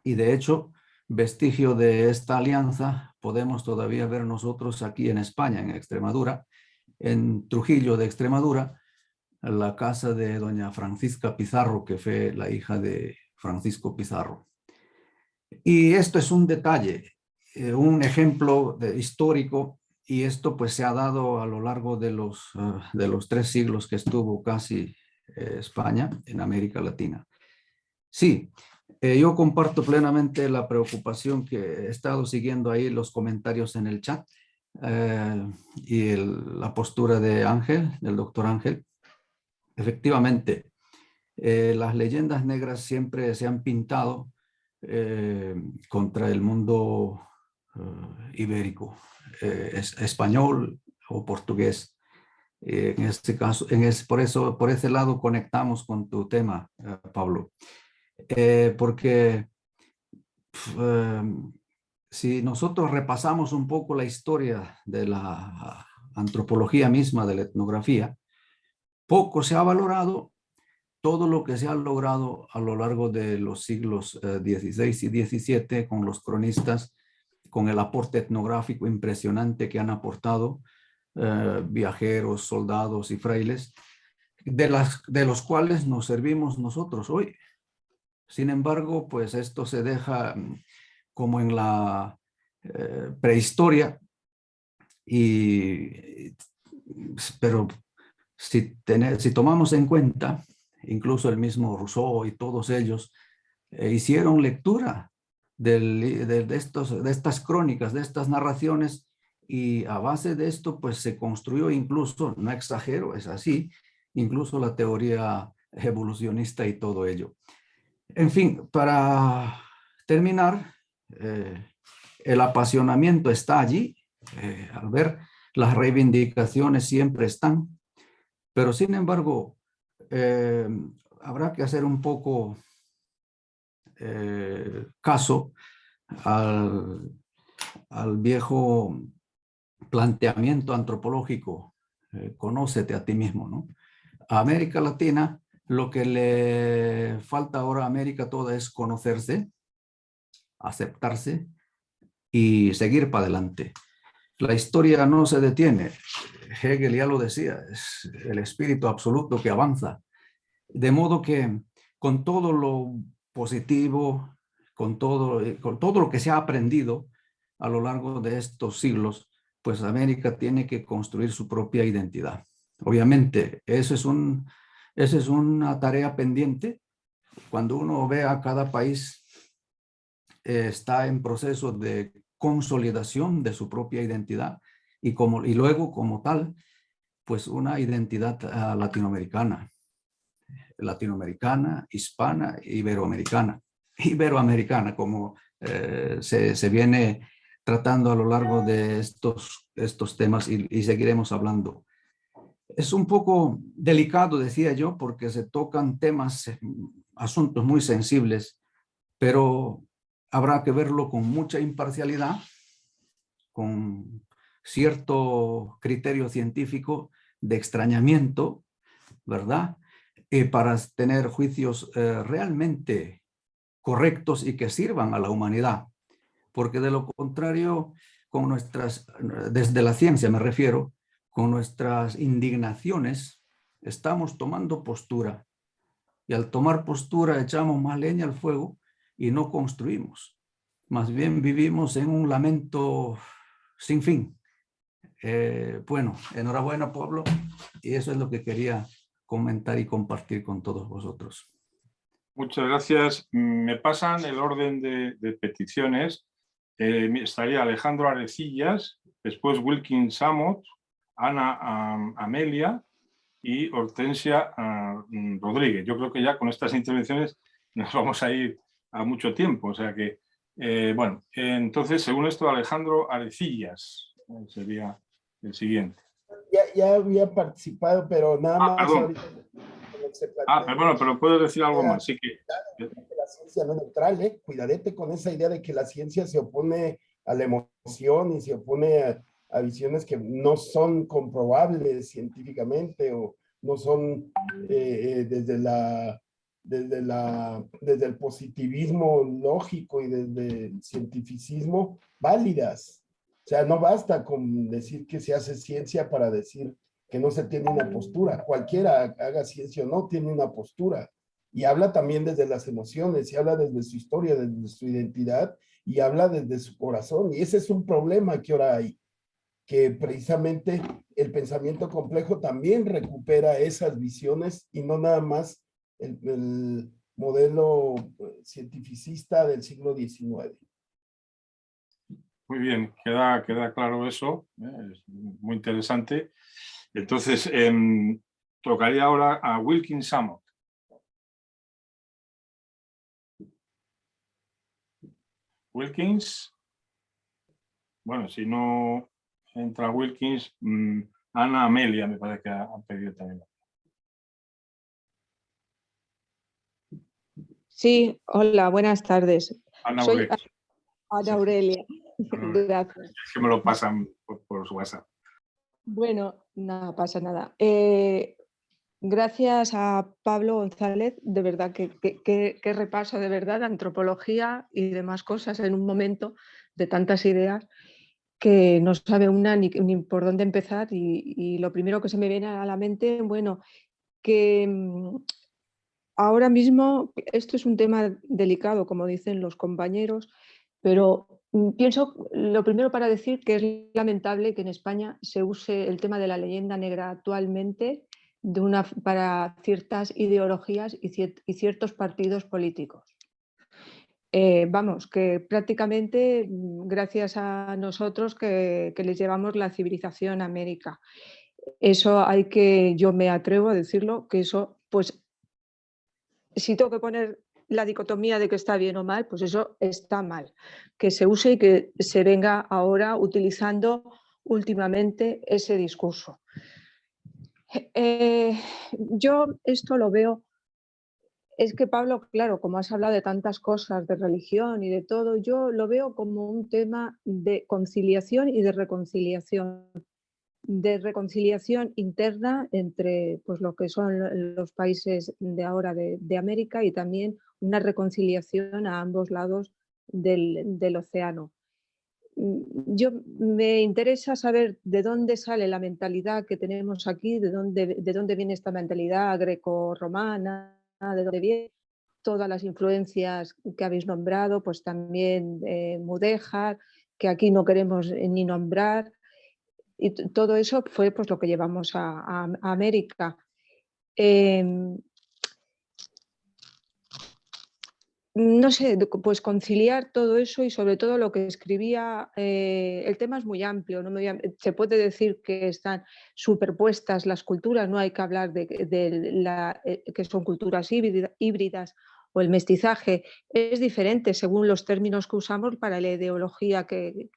Speaker 6: y de hecho, vestigio de esta alianza podemos todavía ver nosotros aquí en España, en Extremadura, en Trujillo de Extremadura, la casa de doña Francisca Pizarro, que fue la hija de Francisco Pizarro. Y esto es un detalle, un ejemplo histórico, y esto pues se ha dado a lo largo de los 3 siglos que estuvo casi España en América Latina. Sí, yo comparto plenamente la preocupación que he estado siguiendo ahí los comentarios en el chat y la postura de Ángel, del doctor Ángel. Efectivamente, las leyendas negras siempre se han pintado contra el mundo ibérico, español o portugués. En este caso, por ese lado conectamos con tu tema, Pablo. Porque si nosotros repasamos un poco la historia de la antropología misma, de la etnografía, poco se ha valorado todo lo que se ha logrado a lo largo de los siglos XVI y XVII con los cronistas, con el aporte etnográfico impresionante que han aportado viajeros, soldados y frailes, de los cuales nos servimos nosotros hoy. Sin embargo, pues esto se deja como en la prehistoria, pero si tomamos en cuenta, incluso el mismo Rousseau y todos ellos hicieron lectura de estas crónicas, de estas narraciones, y a base de esto pues se construyó incluso, no exagero, es así, incluso la teoría evolucionista y todo ello. En fin, para terminar, el apasionamiento está allí, al ver las reivindicaciones siempre están, pero sin embargo, habrá que hacer un poco caso al viejo planteamiento antropológico, conócete a ti mismo, ¿no? A América Latina, lo que le falta ahora a América toda es conocerse, aceptarse y seguir para adelante. La historia no se detiene. Hegel ya lo decía, es el espíritu absoluto que avanza. De modo que con todo lo positivo, con todo lo que se ha aprendido a lo largo de estos siglos, pues América tiene que construir su propia identidad. Obviamente, esa es una tarea pendiente. Cuando uno ve a cada país, está en proceso de consolidación de su propia identidad y luego como tal, pues una identidad latinoamericana, hispana, iberoamericana, como se viene tratando a lo largo de estos temas y seguiremos hablando. Es un poco delicado, decía yo, porque se tocan temas, asuntos muy sensibles, pero habrá que verlo con mucha imparcialidad, con cierto criterio científico de extrañamiento, ¿verdad? Para tener juicios realmente correctos y que sirvan a la humanidad. Porque de lo contrario, desde la ciencia me refiero, con nuestras indignaciones, estamos tomando postura. Y al tomar postura echamos más leña al fuego y no construimos. Más bien vivimos en un lamento sin fin. Bueno, enhorabuena, Pablo, y eso es lo que quería comentar y compartir con todos vosotros.
Speaker 1: Muchas gracias. Me pasan el orden de peticiones. Estaría Alejandro Arecillas, después Wilkins Samot, Ana Amelia y Hortensia Rodríguez. Yo creo que ya con estas intervenciones nos vamos a ir a mucho tiempo. O sea que, bueno, entonces, según esto, Alejandro Arecillas sería el siguiente.
Speaker 7: Ya había participado, pero nada más
Speaker 1: perdón.
Speaker 7: ahorita se plantea,
Speaker 1: Pero bueno, pero puedes decir algo más. Sí que
Speaker 7: la ciencia no es neutral, cuidadete con esa idea de que la ciencia se opone a la emoción y se opone a visiones que no son comprobables científicamente o no son desde el positivismo lógico y desde el cientificismo válidas. O sea, no basta con decir que se hace ciencia para decir que no se tiene una postura. Cualquiera haga ciencia o no, tiene una postura. Y habla también desde las emociones, y habla desde su historia, desde su identidad, y habla desde su corazón. Y ese es un problema que ahora hay, que precisamente el pensamiento complejo también recupera esas visiones y no nada más el modelo cientificista del siglo XIX.
Speaker 1: muy bien, queda claro eso, es muy interesante. Entonces, tocaría ahora a Wilkins Samot. Wilkins. Bueno, si no entra Wilkins, Ana Amelia me parece que ha pedido también.
Speaker 8: Sí, hola, buenas tardes.
Speaker 1: Ana
Speaker 8: Soy
Speaker 1: Aurelia.
Speaker 8: Ana Aurelia.
Speaker 1: Ana,
Speaker 8: Gracias.
Speaker 1: es que me lo pasan por su WhatsApp.
Speaker 8: Bueno, no pasa nada. Gracias a Pablo González, de verdad que repaso de verdad de antropología y demás cosas en un momento de tantas ideas que no sabe una ni por dónde empezar y lo primero que se me viene a la mente, bueno, que ahora mismo esto es un tema delicado, como dicen los compañeros, pero pienso lo primero para decir que es lamentable que en España se use el tema de la leyenda negra actualmente para ciertas ideologías y ciertos partidos políticos. Vamos, que prácticamente gracias a nosotros que les llevamos la civilización a América. Eso yo me atrevo a decirlo, que eso pues si tengo que poner la dicotomía de que está bien o mal, pues eso está mal. Que se use y que se venga ahora utilizando últimamente ese discurso. Yo esto lo veo, es que Pablo, claro, como has hablado de tantas cosas, de religión y de todo, yo lo veo como un tema de conciliación y de reconciliación interna entre pues, lo que son los países de ahora de América y también una reconciliación a ambos lados del océano. Me interesa saber de dónde sale la mentalidad que tenemos aquí, de dónde viene esta mentalidad greco-romana, de dónde vienen todas las influencias que habéis nombrado, pues también Mudéjar, que aquí no queremos ni nombrar. Y todo eso fue pues, lo que llevamos a América. No sé, pues conciliar todo eso y sobre todo lo que escribía, el tema es muy amplio, se puede decir que están superpuestas las culturas, no hay que hablar que son culturas híbridas o el mestizaje, es diferente según los términos que usamos para la ideología que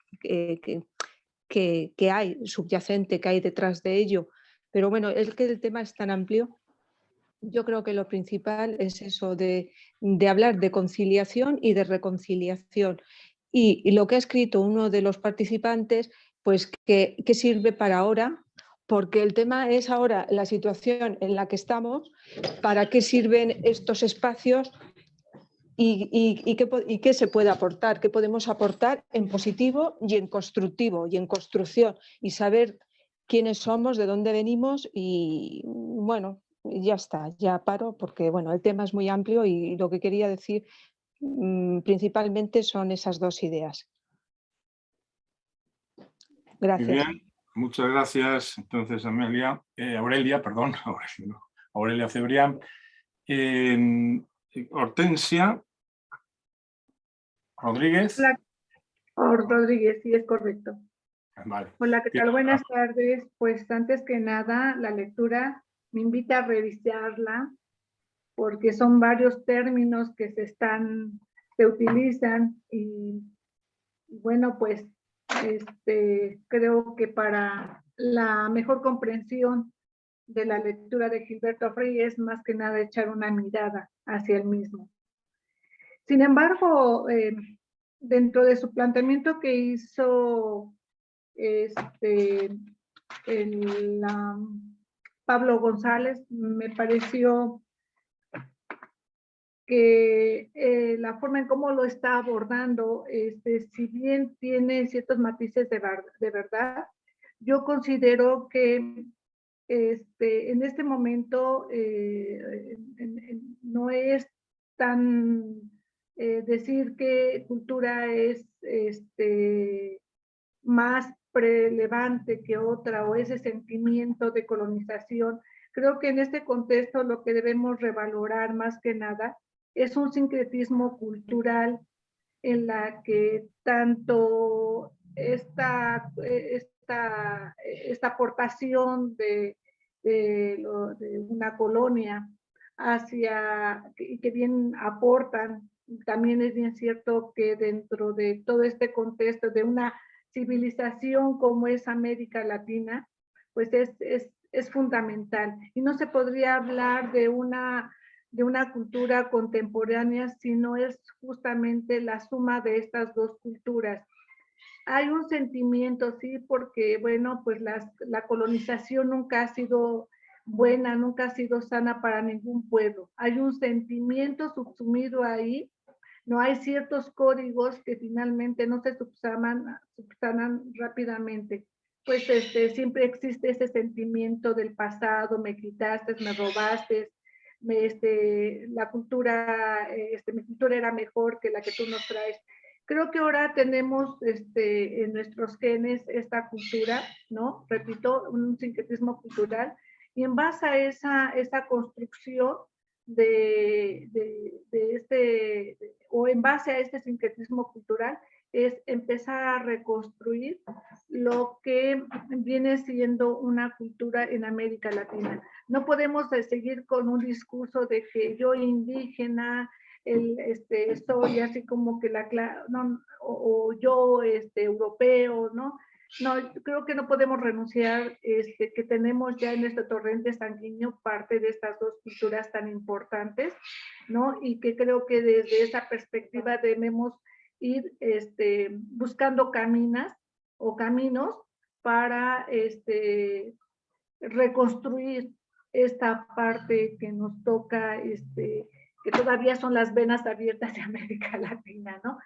Speaker 8: hay, subyacente, que hay detrás de ello. Pero bueno, es que el tema es tan amplio. Yo creo que lo principal es eso de hablar de conciliación y de reconciliación. Y lo que ha escrito uno de los participantes, pues que sirve para ahora, porque el tema es ahora la situación en la que estamos, para qué sirven estos espacios y qué se puede aportar, qué podemos aportar en positivo y en constructivo y en construcción y saber quiénes somos, de dónde venimos y bueno, ya está, ya paro porque bueno, el tema es muy amplio y lo que quería decir principalmente son esas dos ideas. Gracias.
Speaker 1: Muy bien, muchas gracias. Entonces, Aurelia, perdón, Aurelia Cebrián. Hortensia Rodríguez.
Speaker 9: Hola, Rodríguez, sí, es correcto.
Speaker 1: Vale.
Speaker 9: Hola, ¿qué tal? Buenas tardes. Pues antes que nada, la lectura me invita a revisarla porque son varios términos que se utilizan y bueno, pues creo que para la mejor comprensión de la lectura de Gilberto Frey es más que nada echar una mirada hacia el mismo. Sin embargo, dentro de su planteamiento que hizo Pablo González, me pareció que la forma en cómo lo está abordando, si bien tiene ciertos matices de verdad, yo considero que en este momento no es tan decir que cultura es más relevante que otra o ese sentimiento de colonización. Creo que en este contexto lo que debemos revalorar más que nada es un sincretismo cultural en la que tanto esta aportación de una colonia hacia, que bien aportan, también es bien cierto que dentro de todo este contexto de una civilización como es América Latina, pues es fundamental. Y no se podría hablar de una cultura contemporánea si no es justamente la suma de estas dos culturas. Hay un sentimiento, sí, porque, bueno, pues la colonización nunca ha sido buena, nunca ha sido sana para ningún pueblo. Hay un sentimiento subsumido ahí, no hay ciertos códigos que finalmente no se subsanan rápidamente. Pues siempre existe ese sentimiento del pasado, me quitaste, me robaste, la cultura, mi cultura era mejor que la que tú nos traes. Creo que ahora tenemos en nuestros genes esta cultura, ¿no? Repito, un sincretismo cultural, y en base a esa construcción o en base a este sincretismo cultural, es empezar a reconstruir lo que viene siendo una cultura en América Latina. No podemos seguir con un discurso de que yo indígena, soy así como que o yo europeo, ¿no? No, creo que no podemos renunciar, que tenemos ya en nuestro torrente sanguíneo parte de estas dos culturas tan importantes, ¿no? Y que creo que desde esa perspectiva debemos ir buscando caminos para reconstruir esta parte que nos toca, que todavía son las venas abiertas de América Latina, ¿no?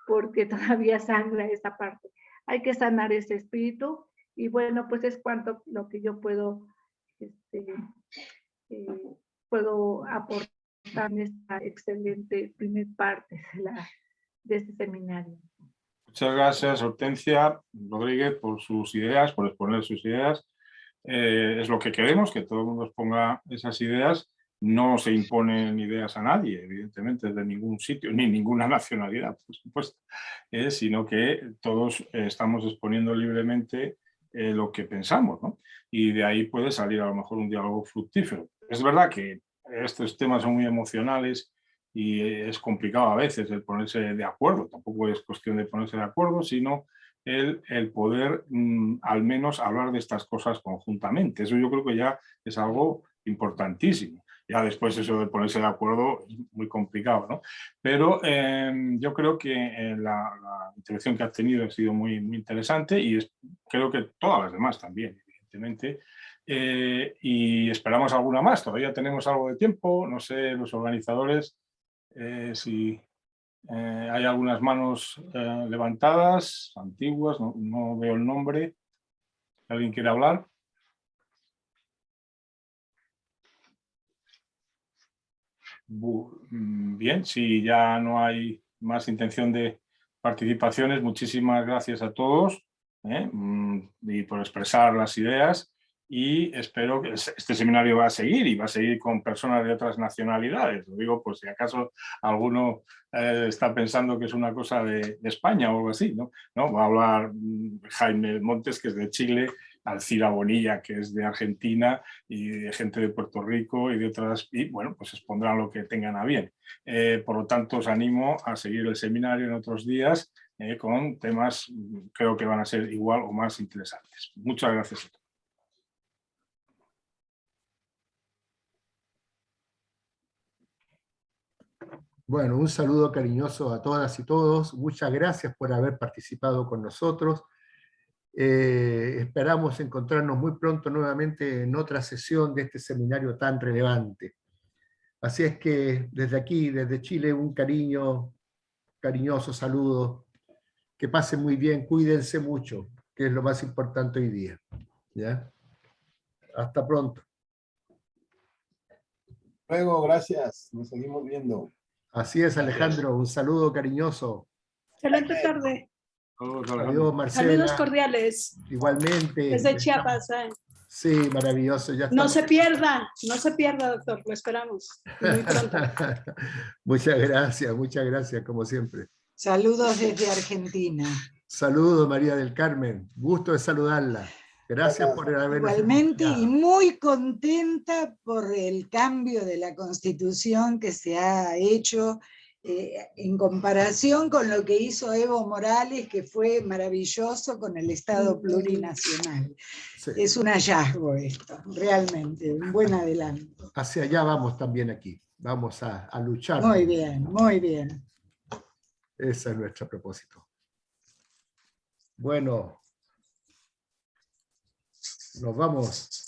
Speaker 9: Porque todavía sangra esa parte. Hay que sanar ese espíritu y bueno, pues es cuanto lo que yo puedo aportar en esta excelente primer parte de este seminario.
Speaker 1: Muchas gracias, Hortensia Rodríguez, por sus ideas, por exponer sus ideas. Es lo que queremos, que todo el mundo exponga esas ideas. No se imponen ideas a nadie, evidentemente, de ningún sitio, ni ninguna nacionalidad, por supuesto, sino que todos estamos exponiendo libremente lo que pensamos, ¿no? Y de ahí puede salir a lo mejor un diálogo fructífero. Es verdad que estos temas son muy emocionales y es complicado a veces el ponerse de acuerdo. Tampoco es cuestión de ponerse de acuerdo, sino el poder al menos hablar de estas cosas conjuntamente. Eso yo creo que ya es algo importantísimo. Ya después eso de ponerse de acuerdo es muy complicado, ¿no? Pero yo creo que la intervención que has tenido ha sido muy, muy interesante y creo que todas las demás también, evidentemente. Y esperamos alguna más. Todavía tenemos algo de tiempo. No sé, los organizadores, si hay algunas manos levantadas, antiguas, no veo el nombre. ¿Alguien quiere hablar? Bien, si ya no hay más intención de participaciones, muchísimas gracias a todos y por expresar las ideas. Y espero que este seminario va a seguir, y va a seguir con personas de otras nacionalidades. Lo digo por si acaso alguno está pensando que es una cosa de España o algo así, ¿no? No, va a hablar Jaime Montes, que es de Chile, Alcira Bonilla, que es de Argentina, y de gente de Puerto Rico y de otras, y bueno, pues expondrán lo que tengan a bien. Por lo tanto, os animo a seguir el seminario en otros días con temas, creo que van a ser igual o más interesantes. Muchas gracias a todos.
Speaker 3: Bueno, un saludo cariñoso a todas y todos. Muchas gracias por haber participado con nosotros. Esperamos encontrarnos muy pronto nuevamente en otra sesión de este seminario tan relevante. Así es que desde aquí, desde Chile, un cariñoso saludo. Que pasen muy bien, cuídense mucho, que es lo más importante hoy día. ¿Ya? Hasta pronto.
Speaker 7: Luego, gracias. Nos seguimos viendo.
Speaker 3: Así es, Alejandro, un saludo cariñoso.
Speaker 9: Excelente tarde.
Speaker 3: Adiós, Marcela.
Speaker 9: Saludos cordiales.
Speaker 3: Igualmente.
Speaker 9: Desde Chiapas.
Speaker 3: Sí, maravilloso. Ya
Speaker 9: No
Speaker 3: estamos.
Speaker 9: no se pierda, doctor, lo esperamos. Muy pronto.
Speaker 3: muchas gracias, como siempre.
Speaker 10: Saludos desde Argentina.
Speaker 3: Saludos, María del Carmen. Gusto de saludarla. Gracias por habernos
Speaker 10: Igualmente, y
Speaker 3: acompañado.
Speaker 10: muy contenta por el cambio de la Constitución que se ha hecho en comparación con lo que hizo Evo Morales, que fue maravilloso con el Estado plurinacional.
Speaker 3: Sí.
Speaker 10: Es un hallazgo esto, realmente, un buen adelanto.
Speaker 3: Hacia allá vamos también aquí. Vamos a luchar.
Speaker 10: Muy bien, muy bien.
Speaker 3: Ese es nuestro propósito. Bueno, nos vamos.